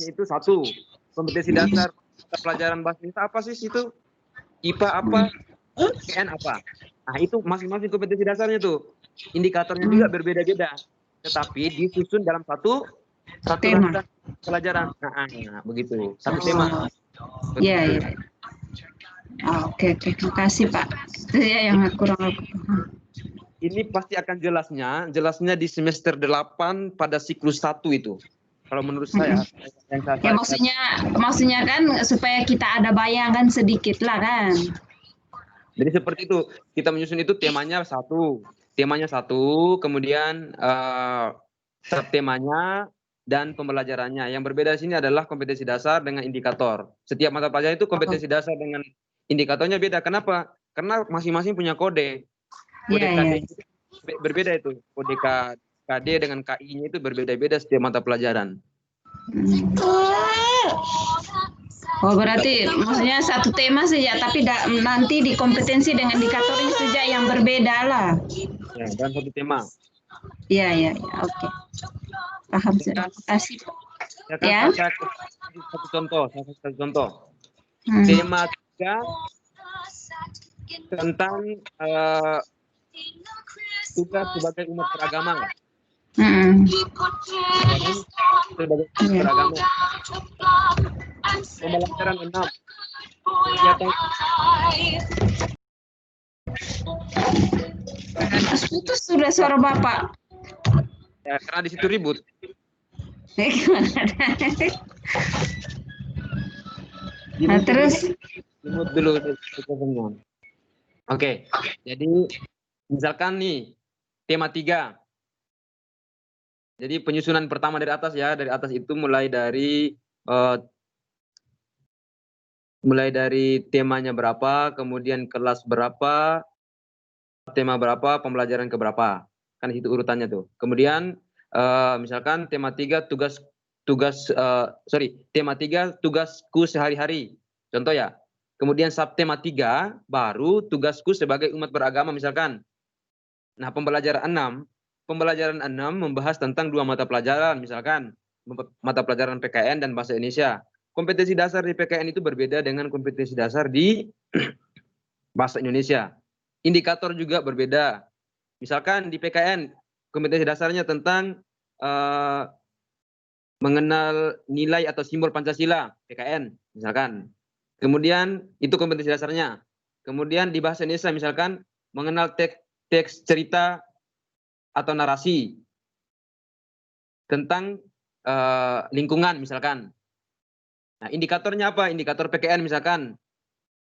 itu satu. Kompetensi dasar pelajaran bahasa Indonesia apa sih itu? IPA apa? PN apa? Nah, itu masing-masing kompetensi dasarnya tuh. Indikatornya juga berbeda-beda. Tetapi disusun dalam satu tema pelajaran. Nah, begitu. Satu tema. Iya. Oke. Terima kasih, Pak. Itu ya yang kurang aku paham. Ini pasti akan jelasnya di semester 8 pada siklus 1 itu. Kalau menurut saya. Ya maksudnya kan supaya kita ada bayangan sedikit lah kan. Jadi seperti itu. Kita menyusun itu temanya satu, kemudian subtemanya dan pembelajarannya. Yang berbeda di sini adalah kompetensi dasar dengan indikator. Setiap mata pelajaran itu kompetensi dasar dengan indikatornya beda. Kenapa? Karena masing-masing punya kode. Kode berbeda itu. Kode KD dengan KI-nya itu berbeda-beda setiap mata pelajaran. Oh, berarti maksudnya satu tema saja, tapi nanti di kompetensi dengan indikatornya saja yang berbeda lah. Ya, dalam satu tema. Iya, oke. Paham sudah. Terima kasih. Ya. Saya kasih satu contoh. Tema 3 tentang tugas sebagai umat beragama. Sebagai umat beragama. Pembelajaran 6. Putus sudah suara Bapak. Ya, karena di situ ribut. Nah, terus ribut dulu. Oke, jadi misalkan nih tema 3. Jadi penyusunan pertama dari atas ya, dari atas itu mulai dari temanya berapa, kemudian kelas berapa, tema berapa, pembelajaran ke berapa. Kan itu urutannya tuh. Kemudian misalkan tema 3 tema 3 tugasku sehari-hari. Contoh ya. Kemudian subtema 3 baru tugasku sebagai umat beragama misalkan. Nah, pembelajaran 6 membahas tentang 2 mata pelajaran misalkan mata pelajaran PKN dan bahasa Indonesia. Kompetensi dasar di PKN itu berbeda dengan kompetensi dasar di bahasa Indonesia. Indikator juga berbeda. Misalkan di PKN kompetensi dasarnya tentang mengenal nilai atau simbol Pancasila, PKN misalkan. Kemudian itu kompetensi dasarnya. Kemudian di bahasa Indonesia misalkan mengenal teks cerita atau narasi tentang lingkungan misalkan. Nah, indikatornya apa? Indikator PKN misalkan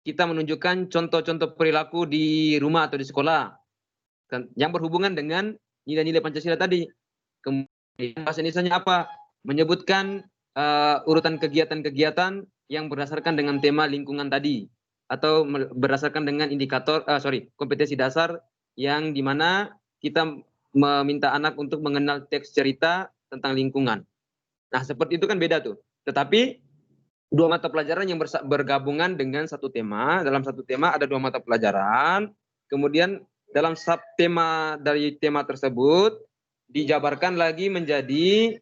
kita menunjukkan contoh-contoh perilaku di rumah atau di sekolah yang berhubungan dengan nilai-nilai Pancasila tadi. Kemudian bahasa Indonesianya apa? Menyebutkan urutan kegiatan-kegiatan yang berdasarkan dengan tema lingkungan tadi atau berdasarkan dengan indikator kompetensi dasar yang dimana kita meminta anak untuk mengenal teks cerita tentang lingkungan. Nah, seperti itu kan beda tuh. Tetapi 2 mata pelajaran yang bergabungan dengan satu tema. Dalam satu tema ada 2 mata pelajaran. Kemudian dalam subtema dari tema tersebut dijabarkan lagi menjadi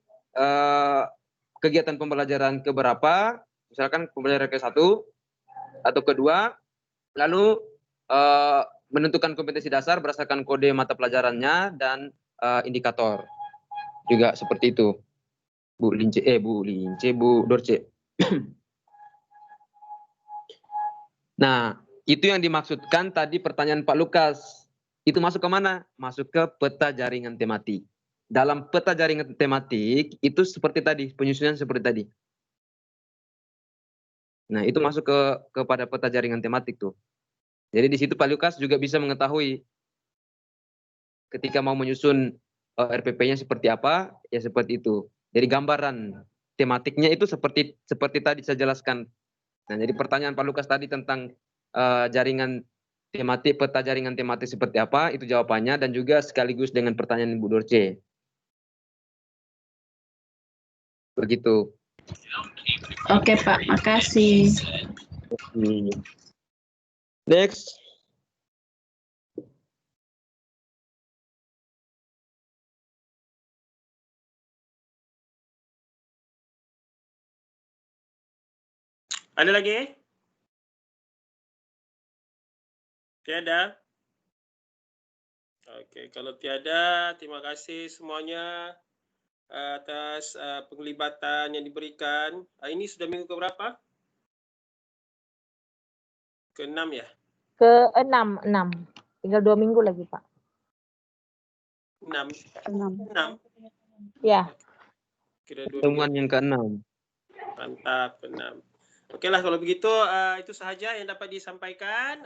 kegiatan pembelajaran keberapa. Misalkan pembelajaran ke-1 atau ke-2. Lalu menentukan kompetensi dasar berdasarkan kode mata pelajarannya dan indikator. Juga seperti itu. Bu Dorce. Nah, itu yang dimaksudkan tadi pertanyaan Pak Lukas. Itu masuk ke mana? Masuk ke peta jaringan tematik. Dalam peta jaringan tematik, itu seperti tadi, penyusunan seperti tadi. Nah, itu masuk kepada peta jaringan tematik tuh. Jadi di situ Pak Lukas juga bisa mengetahui ketika mau menyusun RPP-nya seperti apa, ya seperti itu. Jadi gambaran tematiknya itu seperti tadi saya jelaskan. Nah, jadi pertanyaan Pak Lukas tadi tentang jaringan tematik, peta jaringan tematik seperti apa, itu jawabannya, dan juga sekaligus dengan pertanyaan Ibu Dorce. Begitu. Oke Pak, makasih. Next. Ada lagi? Tiada? Oke, kalau tiada, terima kasih semuanya atas penglibatan yang diberikan. Ini sudah minggu ke berapa? Ke-6 ya? Ke-6. Tinggal 2 minggu lagi, Pak. 6. Ya. Pertemuan yang ke-6. Mantap, ke-6. Oke lah, kalau begitu itu sahaja yang dapat disampaikan.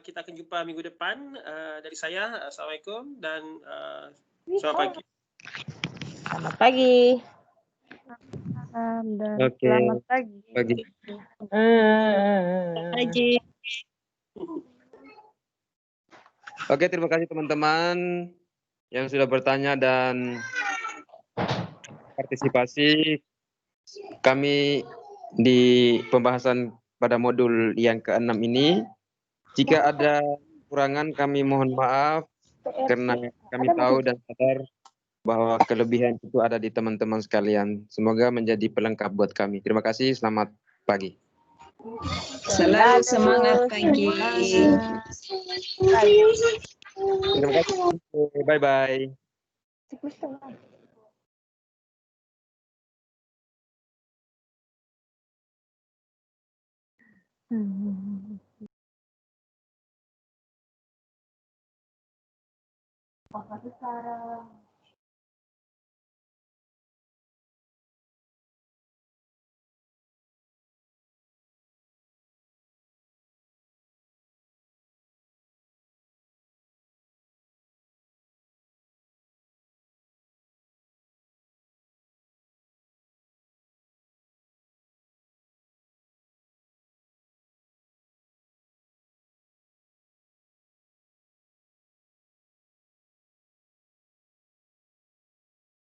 Kita akan jumpa minggu depan. Dari saya, Assalamualaikum dan selamat pagi. Selamat pagi. Oke. Selamat pagi. Pagi. Oke, terima kasih teman-teman yang sudah bertanya dan partisipasi. Kami di pembahasan pada modul yang ke-6 ini, jika ada kekurangan kami mohon maaf karena kami tahu dan sadar bahwa kelebihan itu ada di teman-teman sekalian. Semoga menjadi pelengkap buat kami. Terima kasih, selamat pagi. Selalu semangat pagi. Terima kasih. Bye-bye. Apa sekarang?